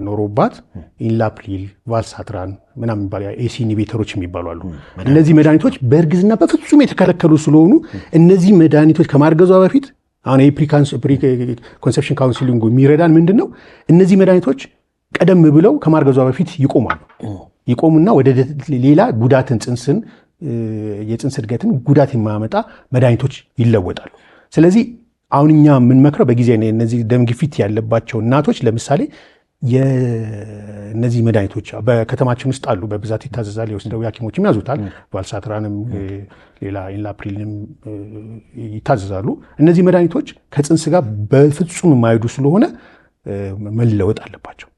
ኖሮባት ኢንላፕሪል፣ ቫልሳትራን ምናምን የሚባሉ ኤሲ ኢንሂቢተሮች የሚባሉ አሉ። እነዚህ መድኃኒቶች በእርግዝና በፍጹም የተከለከሉ ስለሆኑ እነዚህ መድኃኒቶች ከማርገዟ በፊት አሁን የፕሪ ኮንሰፕሽን ካውንስሊንግ የሚረዳን ምንድን ነው? እነዚህ መድኃኒቶች ቀደም ብለው ከማርገዟ በፊት ይቆሙና ወደ ሌላ ጉዳትን የፅንስ እድገትን ጉዳት የማያመጣ መድኃኒቶች ይለወጣሉ። ስለዚህ አሁን እኛ የምንመክረው በጊዜ እነዚህ ደም ግፊት ያለባቸው እናቶች ለምሳሌ የእነዚህ መድኃኒቶች በከተማችን ውስጥ አሉ፣ በብዛት ይታዘዛል። የውስጥ ሐኪሞችም ያዙታል። ቫልሳትራንም ሌላ ኢንላፕሪልንም ይታዘዛሉ። እነዚህ መድኃኒቶች ከፅንስ ጋር በፍጹም የማይሄዱ ስለሆነ መለወጥ አለባቸው።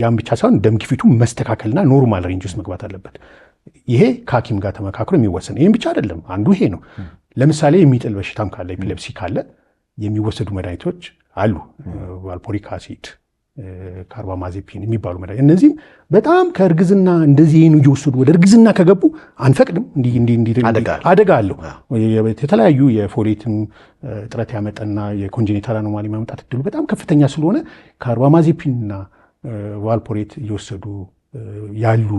ያም ብቻ ሳይሆን ደም ግፊቱ መስተካከልና ኖርማል ሬንጅ ውስጥ መግባት አለበት። ይሄ ከሐኪም ጋር ተመካክሮ የሚወሰን። ይህም ብቻ አይደለም፣ አንዱ ይሄ ነው። ለምሳሌ የሚጥል በሽታም ካለ ኤፒሌፕሲ ካለ የሚወሰዱ መድኃኒቶች አሉ። ቫልፖሪክ አሲድ፣ ካርባማዜፒን የሚባሉ መድኃኒት፣ እነዚህም በጣም ከእርግዝና እንደዚህ ይህን እየወሰዱ ወደ እርግዝና ከገቡ አንፈቅድም። አደጋ አለው። የተለያዩ የፎሌትም እጥረት ያመጣና የኮንጀኒታል አኖማሊ ማምጣት እድሉ በጣም ከፍተኛ ስለሆነ ካርባማዜፒንና ቫልፖሬት እየወሰዱ ያሉ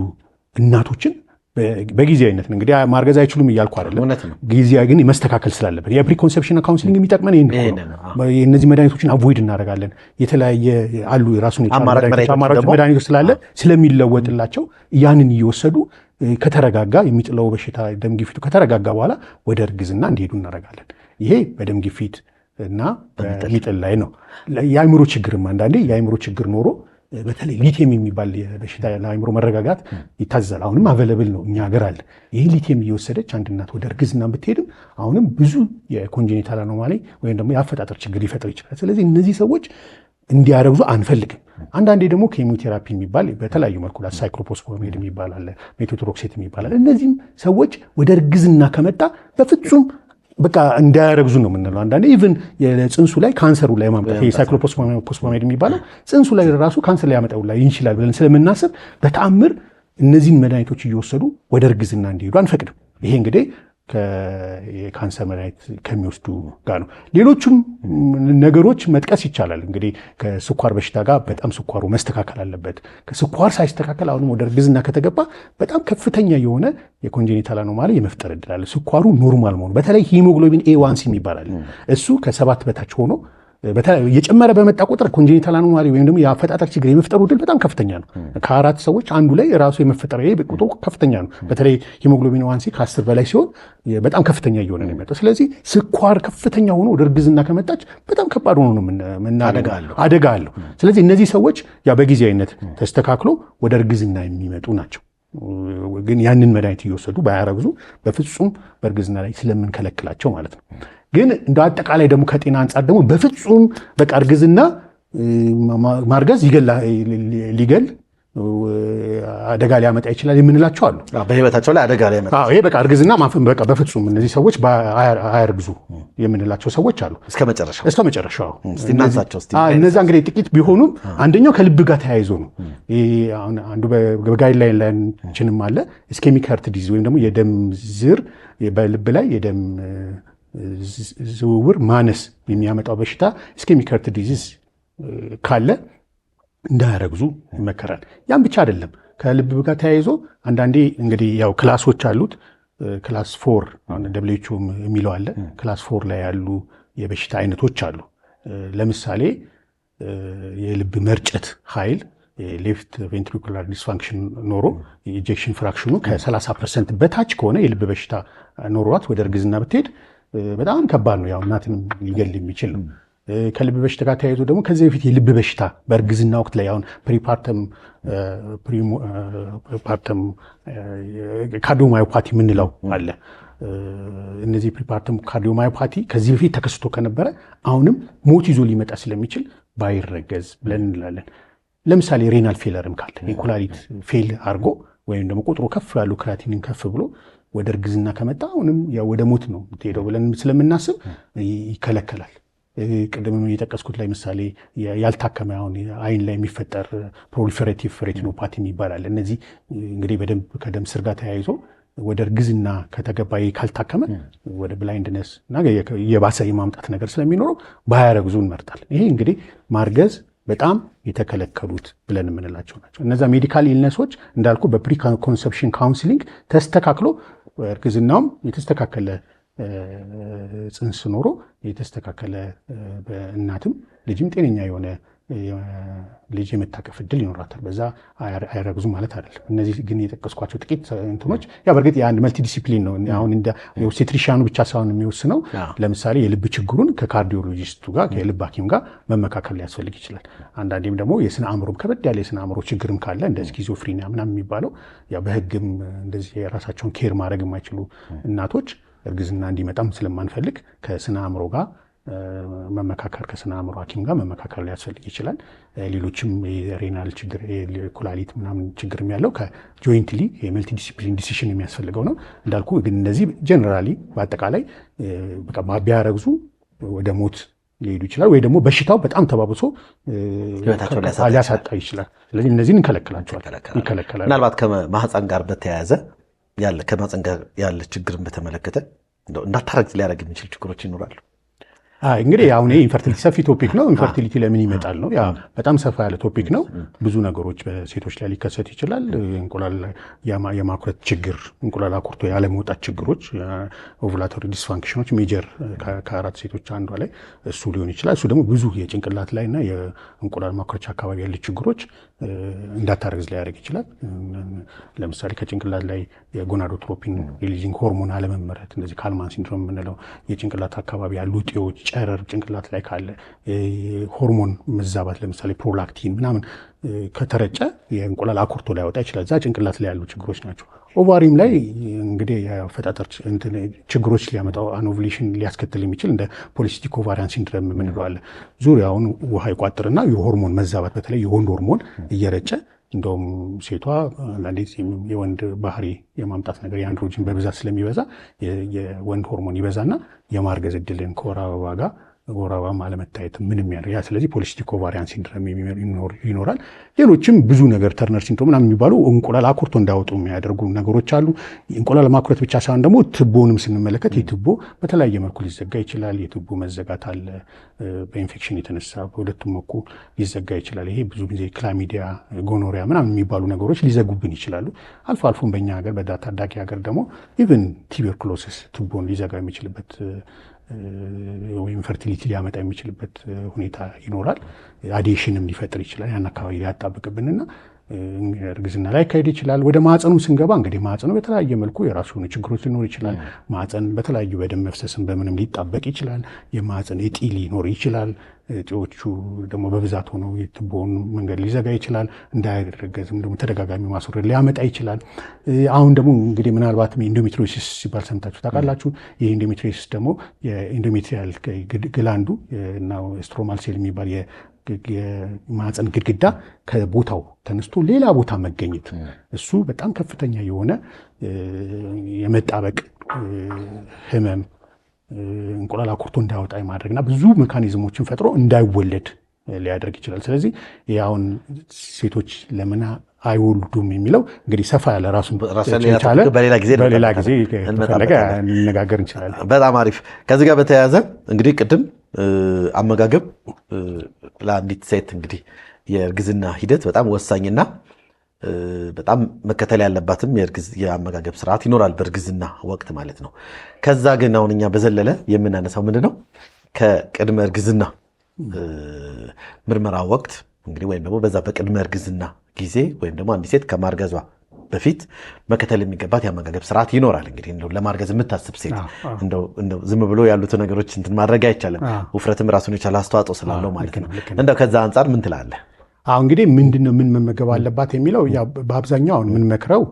እናቶችን በጊዜያዊነት እንግዲህ ማርገዝ አይችሉም እያልኩ አይደለም። ጊዜያዊ ግን መስተካከል ስላለበት የፕሪኮንሰፕሽን ካውንስሊንግ የሚጠቅመን ይህን እነዚህ መድኃኒቶችን አቮይድ እናደርጋለን። የተለያየ አሉ የራሱን አማራጭ መድኃኒቶች ስላለ ስለሚለወጥላቸው ያንን እየወሰዱ ከተረጋጋ የሚጥለው በሽታ ደም ግፊቱ ከተረጋጋ በኋላ ወደ እርግዝና እንዲሄዱ እናደርጋለን። ይሄ በደም ግፊት እና በሚጥል ላይ ነው። የአእምሮ ችግርም አንዳንዴ የአእምሮ ችግር ኖሮ በተለይ ሊቲየም የሚባል በሽታ ለአእምሮ መረጋጋት ይታዘዛል። አሁንም አቬለብል ነው እኛ ሀገር አለ። ይህ ሊቲየም እየወሰደች አንድ እናት ወደ እርግዝና ብትሄድም አሁንም ብዙ የኮንጀኒታል አኖማሊ ወይም ደግሞ የአፈጣጠር ችግር ሊፈጥር ይችላል። ስለዚህ እነዚህ ሰዎች እንዲያረግዙ አንፈልግም። አንዳንዴ ደግሞ ኬሚዮቴራፒ የሚባል በተለያዩ መልኩ ሳይክሎፖስፖሜድ የሚባል አለ፣ ሜቶትሮክሴት የሚባል አለ። እነዚህም ሰዎች ወደ እርግዝና ከመጣ በፍጹም በቃ እንዳያረግዙ ነው የምንለው። አንዳንዴ ኢቭን የፅንሱ ላይ ካንሰሩ ላይ ማምጣት ሳይክሎፖስፖሜድ የሚባለው ፅንሱ ላይ ራሱ ካንሰር ሊያመጣው ላይ ይችላል ብለን ስለምናስብ በተአምር እነዚህን መድኃኒቶች እየወሰዱ ወደ እርግዝና እንዲሄዱ አንፈቅድም። ይሄ እንግዲህ የካንሰር መድኃኒት ከሚወስዱ ጋር ነው። ሌሎችም ነገሮች መጥቀስ ይቻላል። እንግዲህ ከስኳር በሽታ ጋር በጣም ስኳሩ መስተካከል አለበት። ከስኳር ሳይስተካከል አሁንም ወደ እርግዝና ከተገባ በጣም ከፍተኛ የሆነ የኮንጀኒታል አኖማሊ የመፍጠር እድል አለ። ስኳሩ ኖርማል መሆኑ በተለይ ሂሞግሎቢን ኤ1ሲ ይባላል። እሱ ከ7 በታች ሆኖ እየጨመረ በመጣ ቁጥር ኮንጀኒታል አኖማሊ ወይም ደግሞ የአፈጣጠር ችግር የመፍጠሩ እድል በጣም ከፍተኛ ነው። ከ4 ሰዎች አንዱ ላይ ራሱ የመፈጠር ቁጥሩ ከፍተኛ ነው። በተለይ ሂሞግሎቢን ኤ1ሲ ከ10 በላይ ሲሆን በጣም ከፍተኛ እየሆነ ነው የሚመጣው። ስለዚህ ስኳር ከፍተኛ ሆኖ ወደ እርግዝና ከመጣች በጣም ከባድ ሆኖ ነው አደጋ አለው። ስለዚህ እነዚህ ሰዎች በጊዜያዊነት ተስተካክሎ ወደ እርግዝና የሚመጡ ናቸው። ግን ያንን መድኃኒት እየወሰዱ ባያረግዙ በፍጹም በእርግዝና ላይ ስለምንከለክላቸው ማለት ነው። ግን እንደ አጠቃላይ ደግሞ ከጤና አንጻር ደግሞ በፍጹም በቃ እርግዝና ማርገዝ ሊገል አደጋ ሊያመጣ ይችላል የምንላቸው አሉ። በህይወታቸው ላይ አደጋ ሊያመጣ ይሄ በቃ እርግዝና በቃ በፍጹም እነዚህ ሰዎች አያርግዙ የምንላቸው ሰዎች አሉ። እስከ መጨረሻው እነዛ እንግዲህ ጥቂት ቢሆኑም አንደኛው ከልብ ጋር ተያይዞ ነው። አንዱ በጋይድላይናችንም አለ ኢስኬሚክ ሃርት ዲዚዝ ወይም ደግሞ የደም ዝር በልብ ላይ የደም ዝውውር ማነስ የሚያመጣው በሽታ ኢስኬሚክ ሃርት ዲዚዝ ካለ እንዳያረግዙ ይመከራል። ያም ብቻ አይደለም። ከልብ ጋር ተያይዞ አንዳንዴ እንግዲህ ያው ክላሶች አሉት። ክላስ 4 ደብሊውኤችኦ የሚለው አለ። ክላስ 4 ላይ ያሉ የበሽታ አይነቶች አሉ። ለምሳሌ የልብ መርጨት ኃይል ሌፍት ቬንትሪኩላር ዲስፋንክሽን ኖሮ ኢንጀክሽን ፍራክሽኑ ከ30% በታች ከሆነ የልብ በሽታ ኖሯት ወደ እርግዝና ብትሄድ በጣም ከባድ ነው። ያው እናትንም ሊገል የሚችል ነው። ከልብ በሽታ ጋር ተያይዞ ደግሞ ከዚህ በፊት የልብ በሽታ በእርግዝና ወቅት ላይ አሁን ፕሪፓርተም ካርዲዮማዮፓቲ የምንለው አለ። እነዚህ ፕሪፓርተም ካርዲዮማዮፓቲ ከዚህ በፊት ተከስቶ ከነበረ አሁንም ሞት ይዞ ሊመጣ ስለሚችል ባይረገዝ ብለን እንላለን። ለምሳሌ ሬናል ፌለርም ካለ የኩላሊት ፌል አድርጎ ወይም ደግሞ ቁጥሩ ከፍ ያሉ ክራቲኒን ከፍ ብሎ ወደ እርግዝና ከመጣ አሁንም ወደ ሞት ነው የምትሄደው ብለን ስለምናስብ ይከለከላል። ቅድም የጠቀስኩት ላይ ምሳሌ ያልታከመ አሁን አይን ላይ የሚፈጠር ፕሮሊፌሬቲቭ ሬቲኖፓቲ ይባላል። እነዚህ እንግዲህ በደንብ ከደም ስር ጋር ተያይዞ ወደ እርግዝና ከተገባ ካልታከመ ወደ ብላይንድነስ እና የባሰ የማምጣት ነገር ስለሚኖረው ባያረግዙ እንመርጣለን። ይሄ እንግዲህ ማርገዝ በጣም የተከለከሉት ብለን የምንላቸው ናቸው። እነዛ ሜዲካል ኢልነሶች እንዳልኩ በፕሪ ኮንሰፕሽን ካውንስሊንግ ተስተካክሎ እርግዝናውም የተስተካከለ ጽንስ ኖሮ የተስተካከለ በእናትም ልጅም ጤነኛ የሆነ ልጅ የመታቀፍ እድል ይኖራታል። በዛ አይረግዙ ማለት አይደለም። እነዚህ ግን የጠቀስኳቸው ጥቂት እንትኖች በእርግጥ የአንድ መልቲ ዲሲፕሊን ነው። አሁን እንደ ኦብስቴትሪሻኑ ብቻ ሳይሆን የሚወስነው ለምሳሌ የልብ ችግሩን ከካርዲዮሎጂስቱ ጋር ከልብ ሐኪም ጋር መመካከል ሊያስፈልግ ይችላል። አንዳንዴም ደግሞ የስነ አእምሮም ከበድ ያለ የስነ አእምሮ ችግርም ካለ እንደ ስኪዞፍሪኒያ ምናምን የሚባለው በህግም እንደዚህ የራሳቸውን ኬር ማድረግ የማይችሉ እናቶች እርግዝና እንዲመጣም ስለማንፈልግ ከስነ አእምሮ ጋር መመካከር ከስነ አእምሮ ሐኪም ጋር መመካከር ሊያስፈልግ ይችላል። ሌሎችም የሬናል ችግር ኩላሊት ምናምን ችግርም ያለው ከጆይንትሊ የመልቲ ዲሲፕሊን ዲሲሽን የሚያስፈልገው ነው እንዳልኩ። ግን እነዚህ ጀነራሊ በአጠቃላይ በቃ ቢያረግዙ ወደ ሞት ሊሄዱ ይችላል፣ ወይ ደግሞ በሽታው በጣም ተባብሶ ሊያሳጣ ይችላል። ስለዚህ እነዚህን ይከለከላል። ምናልባት ከማህፀን ጋር በተያያዘ ከማህፀን ጋር ያለ ችግርን በተመለከተ እንዳታረግዝ ሊያደርግ የሚችል ችግሮች ይኖራሉ። እንግዲህ አሁን ኢንፈርቲሊቲ ሰፊ ቶፒክ ነው። ኢንፈርቲሊቲ ለምን ይመጣል ነው በጣም ሰፋ ያለ ቶፒክ ነው። ብዙ ነገሮች በሴቶች ላይ ሊከሰት ይችላል። እንቁላል የማኩረት ችግር፣ እንቁላል አኩርቶ ያለመውጣት ችግሮች፣ ኦቭላቶሪ ዲስፋንክሽኖች ሜጀር ከአራት ሴቶች አንዷ ላይ እሱ ሊሆን ይችላል። እሱ ደግሞ ብዙ የጭንቅላት ላይ እና የእንቁላል ማኩረቻ አካባቢ ያሉ ችግሮች እንዳታረግዝ ሊያደርግ ይችላል። ለምሳሌ ከጭንቅላት ላይ የጎናዶትሮፒን ሪሊዚንግ ሆርሞን አለመመረት፣ እንደዚህ ካልማን ሲንድሮም የምንለው የጭንቅላት አካባቢ ያሉ እጢዎች ጨረር ጭንቅላት ላይ ካለ ሆርሞን መዛባት ለምሳሌ ፕሮላክቲን ምናምን ከተረጨ የእንቁላል አኩርቶ ሊያወጣ ይችላል። እዛ ጭንቅላት ላይ ያሉ ችግሮች ናቸው። ኦቫሪም ላይ እንግዲህ የአፈጣጠር ችግሮች ሊያመጣው አኖቭሌሽን ሊያስከትል የሚችል እንደ ፖሊሲስቲክ ኦቫሪያን ሲንድረም የምንለው አለ። ዙሪያውን ውሃ ይቋጥርና የሆርሞን መዛባት በተለይ የወንድ ሆርሞን እየረጨ እንደውም ሴቷ አንዳንዴ የወንድ ባህሪ የማምጣት ነገር የአንድሮጅን በብዛት ስለሚበዛ የወንድ ሆርሞን ይበዛና የማርገዝ እድልን ከወር አበባ ጋር ወር አበባ አለመታየት ምንም ያደርጋል። ስለዚህ ፖሊሲስቲክ ኦቫሪያን ሲንድረም ይኖራል። ሌሎችም ብዙ ነገር ተርነር ሲንድሮም ምናምን የሚባሉ እንቁላል አኩርቶ እንዳወጡ የሚያደርጉ ነገሮች አሉ። እንቁላል ማኩረት ብቻ ሳይሆን ደግሞ ትቦንም ስንመለከት የትቦ በተለያየ መልኩ ሊዘጋ ይችላል። የትቦ መዘጋት አለ፣ በኢንፌክሽን የተነሳ በሁለቱም በኩል ሊዘጋ ይችላል። ይሄ ብዙ ጊዜ ክላሚዲያ፣ ጎኖሪያ ምናምን የሚባሉ ነገሮች ሊዘጉብን ይችላሉ። አልፎ አልፎም በእኛ ሀገር በታዳጊ ሀገር ደግሞ ኢቨን ቱበርኩሎሲስ ትቦን ሊዘጋ የሚችልበት ወይም ፈርቲሊቲ ሊያመጣ የሚችልበት ሁኔታ ይኖራል። አዴሽንም ሊፈጥር ይችላል። ያን አካባቢ ሊያጣብቅብንና እርግዝና ላይ ካሄድ ይችላል። ወደ ማዕፀኑ ስንገባ እንግዲህ ማዕፀኑ በተለያየ መልኩ የራሱ የሆኑ ችግሮች ሊኖር ይችላል። ማዕፀን በተለያዩ በደም መፍሰስን በምንም ሊጣበቅ ይችላል። የማዕፀን እጢ ሊኖር ይችላል። እጢዎቹ ደግሞ በብዛት ሆነው የትቦውን መንገድ ሊዘጋ ይችላል። እንዳይረገዝም ደግሞ ተደጋጋሚ ማስወረድ ሊያመጣ ይችላል። አሁን ደግሞ እንግዲህ ምናልባትም ኢንዶሜትሪዮሲስ ሲባል ሰምታችሁ ታውቃላችሁ። ይህ ኢንዶሜትሪዮሲስ ደግሞ የኢንዶሜትሪያል ግላንዱ እና ስትሮማል ሴል የሚባል የማህፀን ግድግዳ ከቦታው ተነስቶ ሌላ ቦታ መገኘት፣ እሱ በጣም ከፍተኛ የሆነ የመጣበቅ ህመም እንቁላል አኩርቶ እንዳይወጣ የማድረግና ብዙ ሜካኒዝሞችን ፈጥሮ እንዳይወለድ ሊያደርግ ይችላል። ስለዚህ አሁን ሴቶች ለምን አይወልዱም የሚለው እንግዲህ ሰፋ ያለ ራሱን ቻለ በሌላ ጊዜ ከፈለገ እንነጋገር እንችላለን። በጣም አሪፍ። ከዚህ ጋር በተያያዘ እንግዲህ ቅድም አመጋገብ ለአንዲት ሴት እንግዲህ የእርግዝና ሂደት በጣም ወሳኝና በጣም መከተል ያለባትም የአመጋገብ ስርዓት ይኖራል በእርግዝና ወቅት ማለት ነው። ከዛ ግን አሁን እኛ በዘለለ የምናነሳው ምንድነው ከቅድመ እርግዝና ምርመራ ወቅት እንግዲህ ወይም ደግሞ በዛ በቅድመ እርግዝና ጊዜ ወይም ደግሞ አንዲት ሴት ከማርገዟ በፊት መከተል የሚገባት የአመጋገብ ስርዓት ይኖራል። እንግዲህ እንደው ለማርገዝ የምታስብ ሴት እንደው ዝም ብሎ ያሉትን ነገሮች እንትን ማድረግ አይቻልም። ውፍረትም ራሱን የቻለ አስተዋጽኦ ስላለው ማለት ነው። እንደው ከዛ አንጻር ምን ትላለህ? እንግዲህ ምንድነው ምን መመገብ አለባት የሚለው በአብዛኛው አሁን የምንመክረው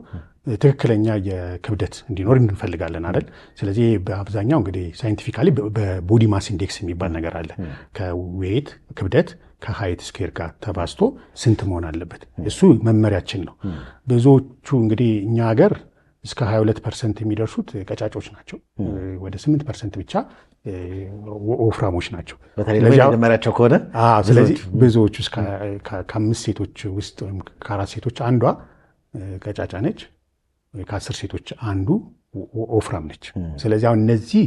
ትክክለኛ የክብደት እንዲኖር እንፈልጋለን አይደል? ስለዚህ በአብዛኛው እንግዲህ ሳይንቲፊካሊ በቦዲ ማስ ኢንዴክስ የሚባል ነገር አለ። ከዌት ክብደት ከሃይት ስኬር ጋር ተባዝቶ ስንት መሆን አለበት፣ እሱ መመሪያችን ነው። ብዙዎቹ እንግዲህ እኛ ሀገር እስከ 22% የሚደርሱት ቀጫጮች ናቸው። ወደ 8% ብቻ ወፍራሞች ናቸው። መመሪያቸው ከሆነ ስለዚህ ብዙዎቹ ከ5 ሴቶች ውስጥ ወይም ከ4 ሴቶች አንዷ ቀጫጫ ነች፣ ከ10 ሴቶች አንዱ ወፍራም ነች። ስለዚህ አሁን እነዚህ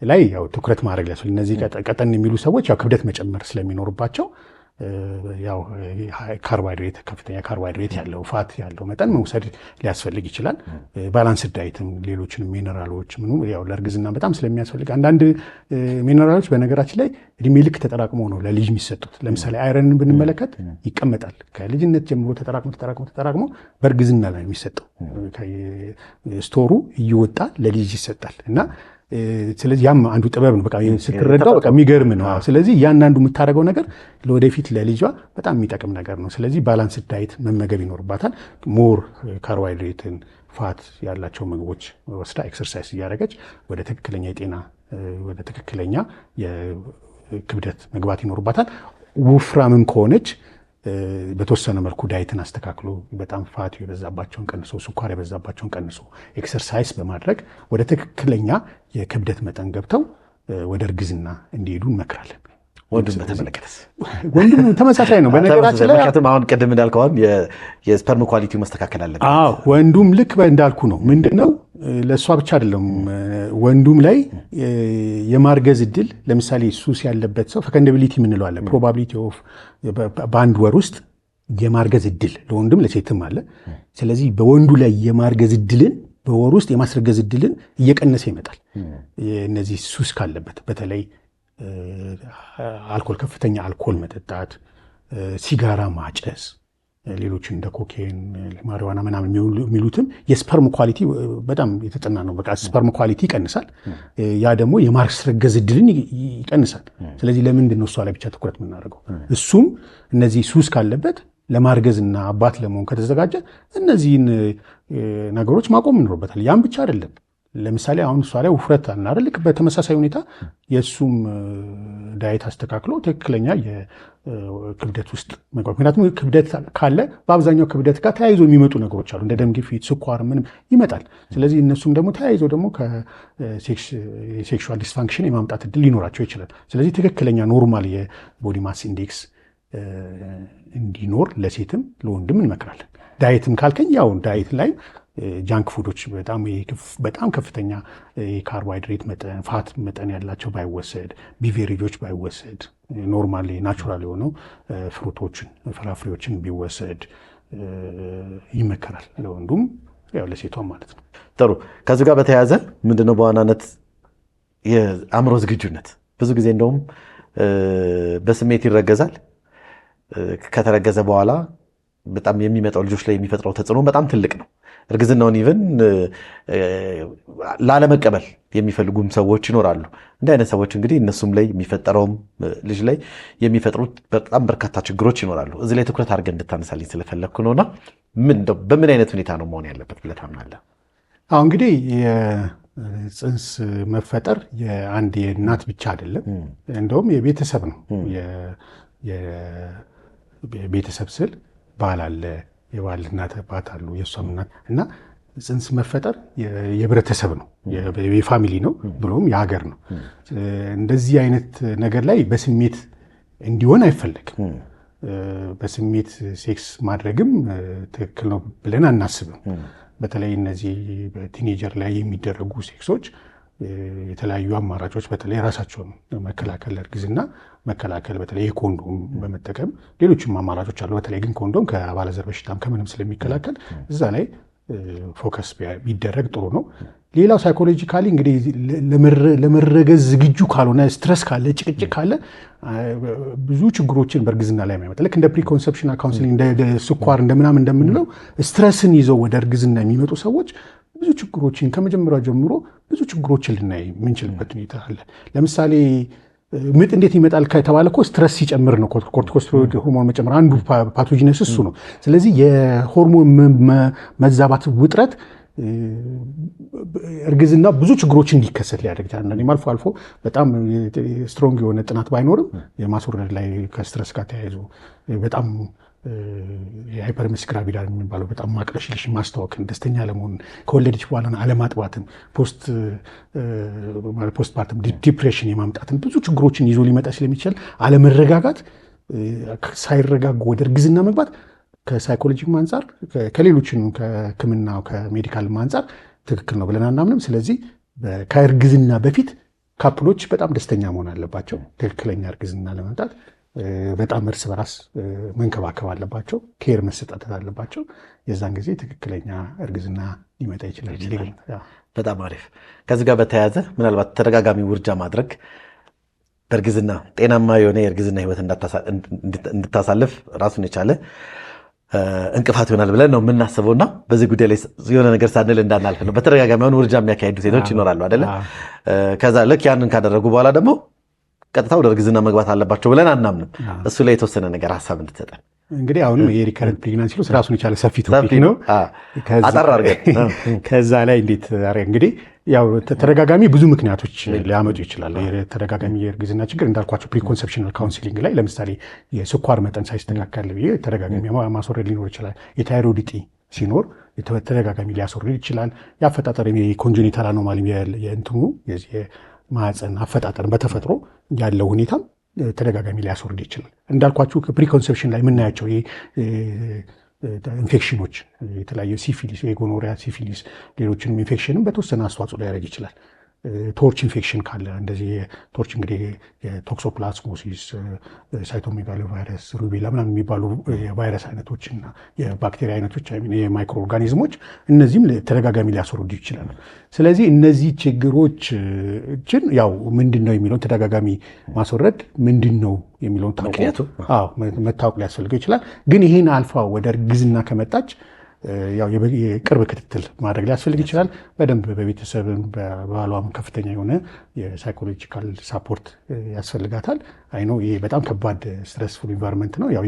ላይ ያው ትኩረት ማድረግ ላስፈልግ። እነዚህ ቀጠን የሚሉ ሰዎች ያው ክብደት መጨመር ስለሚኖርባቸው ያው ካርቦሃይድሬት ከፍተኛ ካርቦሃይድሬት ያለው ፋት ያለው መጠን መውሰድ ሊያስፈልግ ይችላል። ባላንስድ ዳይትም ሌሎችንም ሚነራሎች ምኑ ያው ለእርግዝና በጣም ስለሚያስፈልግ አንዳንድ ሚነራሎች በነገራችን ላይ እድሜ ልክ ተጠራቅሞ ነው ለልጅ የሚሰጡት። ለምሳሌ አይረንን ብንመለከት ይቀመጣል ከልጅነት ጀምሮ ተጠራቅሞ በእርግዝና ላይ የሚሰጠው ስቶሩ እየወጣ ለልጅ ይሰጣል እና ስለዚህ ያም አንዱ ጥበብ ነው። በቃ ስትረዳው በቃ የሚገርም ነው። ስለዚህ እያንዳንዱ የምታደርገው ነገር ለወደፊት ለልጇ በጣም የሚጠቅም ነገር ነው። ስለዚህ ባላንስ ዳይት መመገብ ይኖርባታል። ሞር ካርቦሃይድሬትን ፋት ያላቸው ምግቦች ወስዳ ኤክሰርሳይዝ እያደረገች ወደ ትክክለኛ የጤና ወደ ትክክለኛ የክብደት መግባት ይኖርባታል። ውፍራምም ከሆነች በተወሰነ መልኩ ዳይትን አስተካክሎ በጣም ፋት የበዛባቸውን ቀንሶ ስኳር የበዛባቸውን ቀንሶ ኤክሰርሳይዝ በማድረግ ወደ ትክክለኛ የክብደት መጠን ገብተው ወደ እርግዝና እንዲሄዱ እንመክራለን። ወንዱም በተመለከተስ? ወንዱም ተመሳሳይ ነው። በነገራችን ላይ አሁን ቅድም እንዳልከው የስፐርም ኳሊቲው መስተካከል አለበት። ወንዱም ልክ እንዳልኩ ነው። ምንድነው ለእሷ ብቻ አይደለም፣ ወንዱም ላይ የማርገዝ እድል ለምሳሌ ሱስ ያለበት ሰው ፈከንደቢሊቲ የምንለው አለ። ፕሮባቢሊቲ ኦፍ በአንድ ወር ውስጥ የማርገዝ እድል ለወንድም ለሴትም አለ። ስለዚህ በወንዱ ላይ የማርገዝ እድልን በወር ውስጥ የማስረገዝ እድልን እየቀነሰ ይመጣል። እነዚህ ሱስ ካለበት በተለይ አልኮል፣ ከፍተኛ አልኮል መጠጣት፣ ሲጋራ ማጨስ፣ ሌሎች እንደ ኮኬን፣ ማሪዋና ምናምን የሚሉትም የስፐርም ኳሊቲ በጣም የተጠና ነው። በቃ ስፐርም ኳሊቲ ይቀንሳል። ያ ደግሞ የማስረገዝ እድልን ይቀንሳል። ስለዚህ ለምንድን ነው እሷ ላይ ብቻ ትኩረት የምናደርገው? እሱም እነዚህ ሱስ ካለበት ለማርገዝና አባት ለመሆን ከተዘጋጀ እነዚህን ነገሮች ማቆም ይኖርበታል። ያም ብቻ አይደለም። ለምሳሌ አሁን እሷ ላይ ውፍረት አናረ ልክ በተመሳሳይ ሁኔታ የእሱም ዳይት አስተካክሎ ትክክለኛ የክብደት ውስጥ መግባት። ምክንያቱም ክብደት ካለ በአብዛኛው ክብደት ጋር ተያይዞ የሚመጡ ነገሮች አሉ። እንደ ደም ግፊት፣ ስኳር ምንም ይመጣል። ስለዚህ እነሱም ደግሞ ተያይዞ ደግሞ ከሴክሹዋል ዲስፋንክሽን የማምጣት እድል ሊኖራቸው ይችላል። ስለዚህ ትክክለኛ ኖርማል የቦዲ ማስ ኢንዴክስ እንዲኖር ለሴትም ለወንድም እንመክራለን። ዳይትም ካልከኝ ያው ዳይት ላይ ጃንክ ፉዶች በጣም ከፍተኛ የካርቦሃይድሬት መጠን ፋት መጠን ያላቸው ባይወሰድ፣ ቢቬሬጆች ባይወሰድ፣ ኖርማሊ ናቹራል የሆነው ፍሩቶችን ፍራፍሬዎችን ቢወሰድ ይመከራል። ለወንዱም ያው ለሴቷም ማለት ነው። ጥሩ። ከዚህ ጋር በተያያዘ ምንድነው በዋናነት የአእምሮ ዝግጁነት ብዙ ጊዜ እንደውም በስሜት ይረገዛል። ከተረገዘ በኋላ በጣም የሚመጣው ልጆች ላይ የሚፈጥረው ተጽዕኖ በጣም ትልቅ ነው። እርግዝናውን ኢቨን ላለመቀበል የሚፈልጉም ሰዎች ይኖራሉ። እንዲህ አይነት ሰዎች እንግዲህ እነሱም ላይ የሚፈጠረውም ልጅ ላይ የሚፈጥሩት በጣም በርካታ ችግሮች ይኖራሉ። እዚህ ላይ ትኩረት አድርገን እንድታነሳልኝ ስለፈለግኩ ነውና በምን አይነት ሁኔታ ነው መሆን ያለበት ብለህ ታምናለህ? እንግዲህ የፅንስ መፈጠር የአንድ የእናት ብቻ አይደለም፣ እንደውም የቤተሰብ ነው። የቤተሰብ ስል ባል አለ፣ የባል እናት አባት አሉ፣ የእሷም እናት እና ፅንስ መፈጠር የህብረተሰብ ነው፣ የፋሚሊ ነው፣ ብሎም የሀገር ነው። እንደዚህ አይነት ነገር ላይ በስሜት እንዲሆን አይፈለግም። በስሜት ሴክስ ማድረግም ትክክል ነው ብለን አናስብም። በተለይ እነዚህ በቲኔጀር ላይ የሚደረጉ ሴክሶች የተለያዩ አማራጮች በተለይ ራሳቸውን መከላከል እርግዝና መከላከል በተለይ የኮንዶም በመጠቀም ሌሎችም አማራጮች አሉ። በተለይ ግን ኮንዶም ከአባለዘር በሽታም ከምንም ስለሚከላከል እዛ ላይ ፎከስ ቢደረግ ጥሩ ነው። ሌላው ሳይኮሎጂካሊ እንግዲህ ለመረገዝ ዝግጁ ካልሆነ ስትረስ ካለ ጭቅጭቅ ካለ ብዙ ችግሮችን በእርግዝና ላይ የሚያመጣ ልክ እንደ ፕሪኮንሰፕሽናል ካውንስሊንግ እንደ ስኳር እንደምናምን እንደምንለው ስትረስን ይዘው ወደ እርግዝና የሚመጡ ሰዎች ብዙ ችግሮችን ከመጀመሪያው ጀምሮ ብዙ ችግሮችን ልናይ የምንችልበት ሁኔታ አለ። ለምሳሌ ምጥ እንዴት ይመጣል ከተባለ እኮ ስትረስ ሲጨምር ነው። ኮርቲኮስትሮይድ ሆርሞን መጨመር አንዱ ፓቶጂነስ እሱ ነው። ስለዚህ የሆርሞን መዛባት ውጥረት እርግዝና ብዙ ችግሮችን እንዲከሰት ሊያደርግ ይችላል። አልፎ አልፎ በጣም ስትሮንግ የሆነ ጥናት ባይኖርም የማስወረድ ላይ ከስትረስ ጋር ተያይዞ በጣም የሃይፐርሜስ ግራቪዳ የሚባለው በጣም ማቅለሽልሽ፣ ማስታወክን፣ ደስተኛ ለመሆን ከወለደች በኋላ አለማጥባትን፣ ፖስት ፓርተም ዲፕሬሽን የማምጣትን ብዙ ችግሮችን ይዞ ሊመጣ ስለሚችል አለመረጋጋት፣ ሳይረጋጉ ወደ እርግዝና መግባት ከሳይኮሎጂም አንጻር ከሌሎችን ከሕክምናው ከሜዲካልም አንጻር ትክክል ነው ብለን አናምንም። ስለዚህ ከእርግዝና በፊት ካፕሎች በጣም ደስተኛ መሆን አለባቸው ትክክለኛ እርግዝና ለመምጣት በጣም እርስ በራስ መንከባከብ አለባቸው፣ ኬር መሰጠት አለባቸው። የዛን ጊዜ ትክክለኛ እርግዝና ሊመጣ ይችላል። በጣም አሪፍ። ከዚህ ጋር በተያያዘ ምናልባት ተደጋጋሚ ውርጃ ማድረግ በእርግዝና ጤናማ የሆነ የእርግዝና ህይወት እንድታሳልፍ ራሱን የቻለ እንቅፋት ይሆናል ብለን ነው የምናስበው እና በዚህ ጉዳይ ላይ የሆነ ነገር ሳንል እንዳናልፍ ነው። በተደጋጋሚ አሁን ውርጃ የሚያካሄዱ ሴቶች ይኖራሉ አይደለ? ከዛ ልክ ያንን ካደረጉ በኋላ ደግሞ ቀጥታ ወደ እርግዝና መግባት አለባቸው ብለን አናምንም። እሱ ላይ የተወሰነ ነገር ሀሳብ እንድትሰጠን። እንግዲህ አሁንም የሪከረንት ፕሬግናንሲ ሲሉ ራሱን የቻለ ሰፊ ቶፒክ ነው። አጠር አድርገን ከዛ ላይ እንዴት እንግዲህ ያው ተደጋጋሚ ብዙ ምክንያቶች ሊያመጡ ይችላሉ። ተደጋጋሚ የእርግዝና ችግር እንዳልኳቸው ፕሪኮንሰፕሽናል ካውንስሊንግ ላይ ለምሳሌ የስኳር መጠን ሳይስተካከል ተደጋጋሚ ማስወረድ ሊኖር ይችላል። የታይሮይድ እጢ ሲኖር ተደጋጋሚ ሊያስወርድ ይችላል። የአፈጣጠር የኮንጀኒታል አኖማሊ የእንትኑ ማህፀን አፈጣጠር በተፈጥሮ ያለው ሁኔታም ተደጋጋሚ ሊያስወርድ ይችላል። እንዳልኳችሁ ፕሪኮንሰፕሽን ላይ የምናያቸው ኢንፌክሽኖች የተለያዩ ሲፊሊስ፣ የጎኖሪያ ሲፊሊስ፣ ሌሎችንም ኢንፌክሽንም በተወሰነ አስተዋጽኦ ሊያደርግ ይችላል። ቶርች ኢንፌክሽን ካለ እንደዚህ ቶርች እንግዲህ የቶክሶፕላዝሞሲስ፣ ሳይቶሜጋሎ ቫይረስ፣ ሩቤላ ምናምን የሚባሉ የቫይረስ አይነቶችና የባክቴሪያ አይነቶች የማይክሮ ኦርጋኒዝሞች እነዚህም ተደጋጋሚ ሊያስወርዱ ይችላሉ። ስለዚህ እነዚህ ችግሮችን ያው ምንድን ነው የሚለውን ተደጋጋሚ ማስወረድ ምንድን ነው የሚለውን መታወቅ ሊያስፈልገው ይችላል። ግን ይህን አልፋ ወደ እርግዝና ከመጣች ያው የቅርብ ክትትል ማድረግ ሊያስፈልግ ይችላል። በደንብ በቤተሰብም በባሏም ከፍተኛ የሆነ የሳይኮሎጂካል ሳፖርት ያስፈልጋታል። አይኖ ይሄ በጣም ከባድ ስትረስፉል ኢንቫይሮንመንት ነው። ያው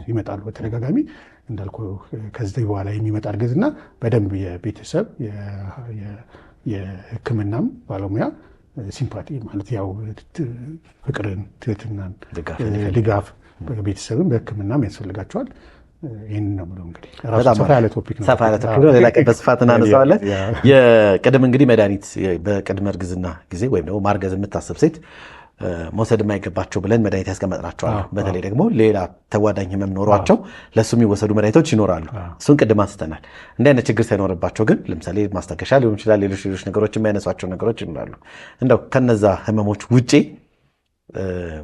ይመጣሉ በተደጋጋሚ እንዳልኩ። ከዚህ በኋላ የሚመጣ እርግዝና በደንብ የቤተሰብ የሕክምናም ባለሙያ ሲምፓቲ ማለት ያው ፍቅርን፣ ትህትናን፣ ድጋፍ ቤተሰብም በሕክምናም ያስፈልጋቸዋል። ይህን ነው ብሎ እንግዲህ ሰፋ ያለ ቶፒክ ነው። ሌላ ቀን በስፋት እናነሳዋለን። የቅድም እንግዲህ መድኃኒት በቅድመ እርግዝና ጊዜ ወይም ደግሞ ማርገዝ የምታስብ ሴት መውሰድ የማይገባቸው ብለን መድኃኒት ያስቀመጥናቸዋል። በተለይ ደግሞ ሌላ ተጓዳኝ ህመም ኖሯቸው ለእሱ የሚወሰዱ መድኃኒቶች ይኖራሉ። እሱን ቅድም አንስተናል። እንዲህ አይነት ችግር ሳይኖርባቸው ግን ለምሳሌ ማስታገሻ ሊሆን ይችላል፣ ሌሎች ነገሮች የሚያነሷቸው ነገሮች ይኖራሉ። እንደው ከነዛ ህመሞች ውጪ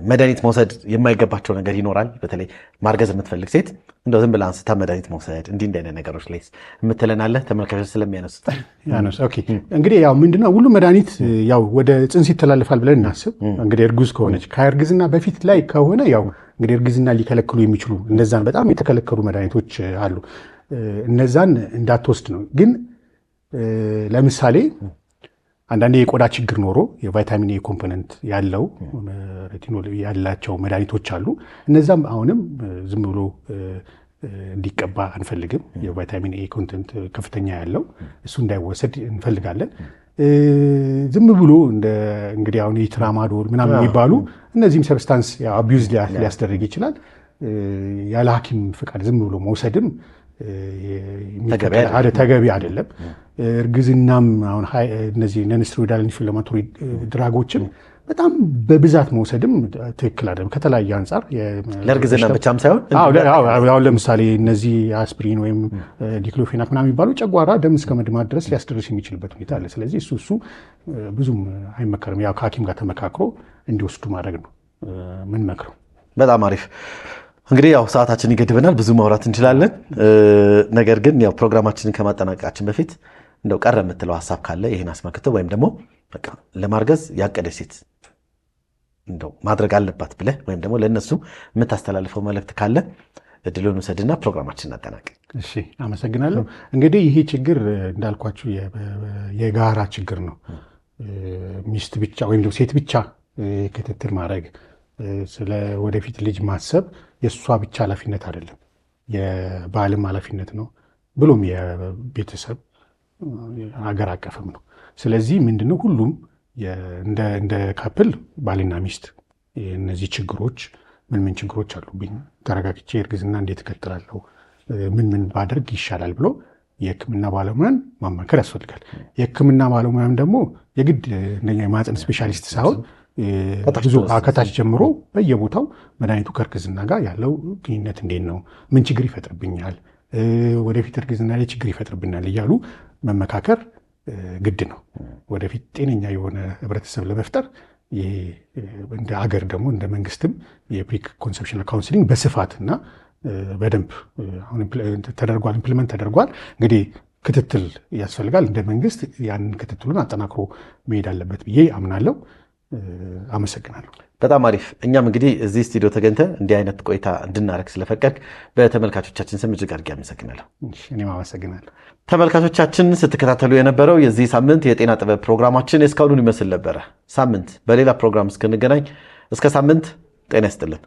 መድኃኒት መውሰድ የማይገባቸው ነገር ይኖራል። በተለይ ማርገዝ የምትፈልግ ሴት እንደው ዝም ብላ አንስታ መድኃኒት መውሰድ እንዲህ አይነት ነገሮች ላይ የምትለናለህ? ተመልካቾች ስለሚያነሱት እንግዲህ ያው ምንድነው ሁሉም መድኃኒት ያው ወደ ጽንስ ይተላለፋል ብለን እናስብ። እንግዲህ እርጉዝ ከሆነች ከእርግዝና በፊት ላይ ከሆነ ያው እንግዲህ እርግዝና ሊከለክሉ የሚችሉ እነዛን በጣም የተከለከሉ መድኃኒቶች አሉ። እነዛን እንዳትወስድ ነው። ግን ለምሳሌ አንዳንዴ የቆዳ ችግር ኖሮ የቫይታሚን ኤ ኮምፖነንት ያለው ሬቲኖል ያላቸው መድኃኒቶች አሉ። እነዛም አሁንም ዝም ብሎ እንዲቀባ አንፈልግም። የቫይታሚን ኤ ኮንተንት ከፍተኛ ያለው እሱ እንዳይወሰድ እንፈልጋለን። ዝም ብሎ እንግዲህ አሁን የትራማዶል ምናምን የሚባሉ እነዚህም ሰብስታንስ አቢዩዝ ሊያስደርግ ይችላል። ያለ ሐኪም ፍቃድ ዝም ብሎ መውሰድም ተገቢ አይደለም። እርግዝናም አሁን እነዚህ ነንስትሮይዳል ኢንፍላማቶሪ ድራጎችን በጣም በብዛት መውሰድም ትክክል አይደለም። ከተለያየ አንጻር ለእርግዝና ብቻም ሳይሆን አሁን ለምሳሌ እነዚህ አስፕሪን ወይም ዲክሎፌናክ ምናምን የሚባሉ ጨጓራ ደም እስከ መድማት ድረስ ሊያስደርስ የሚችልበት ሁኔታ አለ። ስለዚህ እሱ ብዙም አይመከርም። ያው ከሐኪም ጋር ተመካክሮ እንዲወስዱ ማድረግ ነው ምንመክረው። በጣም አሪፍ። እንግዲህ ያው ሰዓታችን ይገድበናል፣ ብዙ ማውራት እንችላለን። ነገር ግን ያው ፕሮግራማችንን ከማጠናቀቃችን በፊት እንደው ቀረ የምትለው ሀሳብ ካለ ይህን አስመልክቶ ወይም ደግሞ በቃ ለማርገዝ ያቀደ ሴት እንደው ማድረግ አለባት ብለህ ወይም ደግሞ ለእነሱ የምታስተላልፈው መልእክት ካለ እድሉን ውሰድና ፕሮግራማችን እናጠናቅ። እሺ፣ አመሰግናለሁ። እንግዲህ ይሄ ችግር እንዳልኳችሁ የጋራ ችግር ነው። ሚስት ብቻ ወይም ደግሞ ሴት ብቻ ክትትል ማድረግ ስለ ወደፊት ልጅ ማሰብ የእሷ ብቻ ኃላፊነት አይደለም፣ የባልም ኃላፊነት ነው፣ ብሎም የቤተሰብ ሀገር አቀፍም ነው። ስለዚህ ምንድነው ሁሉም እንደ ካፕል ባልና ሚስት እነዚህ ችግሮች ምን ችግሮች አሉብኝ፣ ተረጋግቼ እርግዝና እንዴት እቀጥላለሁ፣ ምን ባደርግ ይሻላል ብሎ የሕክምና ባለሙያን ማማከር ያስፈልጋል። የሕክምና ባለሙያም ደግሞ የግድ የማህፀን ስፔሻሊስት ሳይሆን ብዙ ከታች ጀምሮ በየቦታው መድኃኒቱ ከእርግዝና ጋር ያለው ግንኙነት እንዴት ነው፣ ምን ችግር ይፈጥርብኛል፣ ወደፊት እርግዝና ላይ ችግር ይፈጥርብናል እያሉ መመካከር ግድ ነው። ወደፊት ጤነኛ የሆነ ህብረተሰብ ለመፍጠር እንደ ሀገር ደግሞ እንደ መንግስትም የፕሪ ኮንሰፕሽናል ካውንስሊንግ በስፋትና በደንብ አሁን ተደርጓል፣ ኢምፕሊመንት ተደርጓል። እንግዲህ ክትትል ያስፈልጋል። እንደ መንግስት ያንን ክትትሉን አጠናክሮ መሄድ አለበት ብዬ አምናለሁ። አመሰግናለሁ። በጣም አሪፍ። እኛም እንግዲህ እዚህ ስቱዲዮ ተገኝተ እንዲህ አይነት ቆይታ እንድናረግ ስለፈቀድክ በተመልካቾቻችን ስም እጅግ አድርጌ አመሰግናለሁ። እኔም አመሰግናለሁ። ተመልካቾቻችን ስትከታተሉ የነበረው የዚህ ሳምንት የጤና ጥበብ ፕሮግራማችን እስካሁኑን ይመስል ነበረ። ሳምንት በሌላ ፕሮግራም እስክንገናኝ እስከ ሳምንት ጤና ይስጥልን።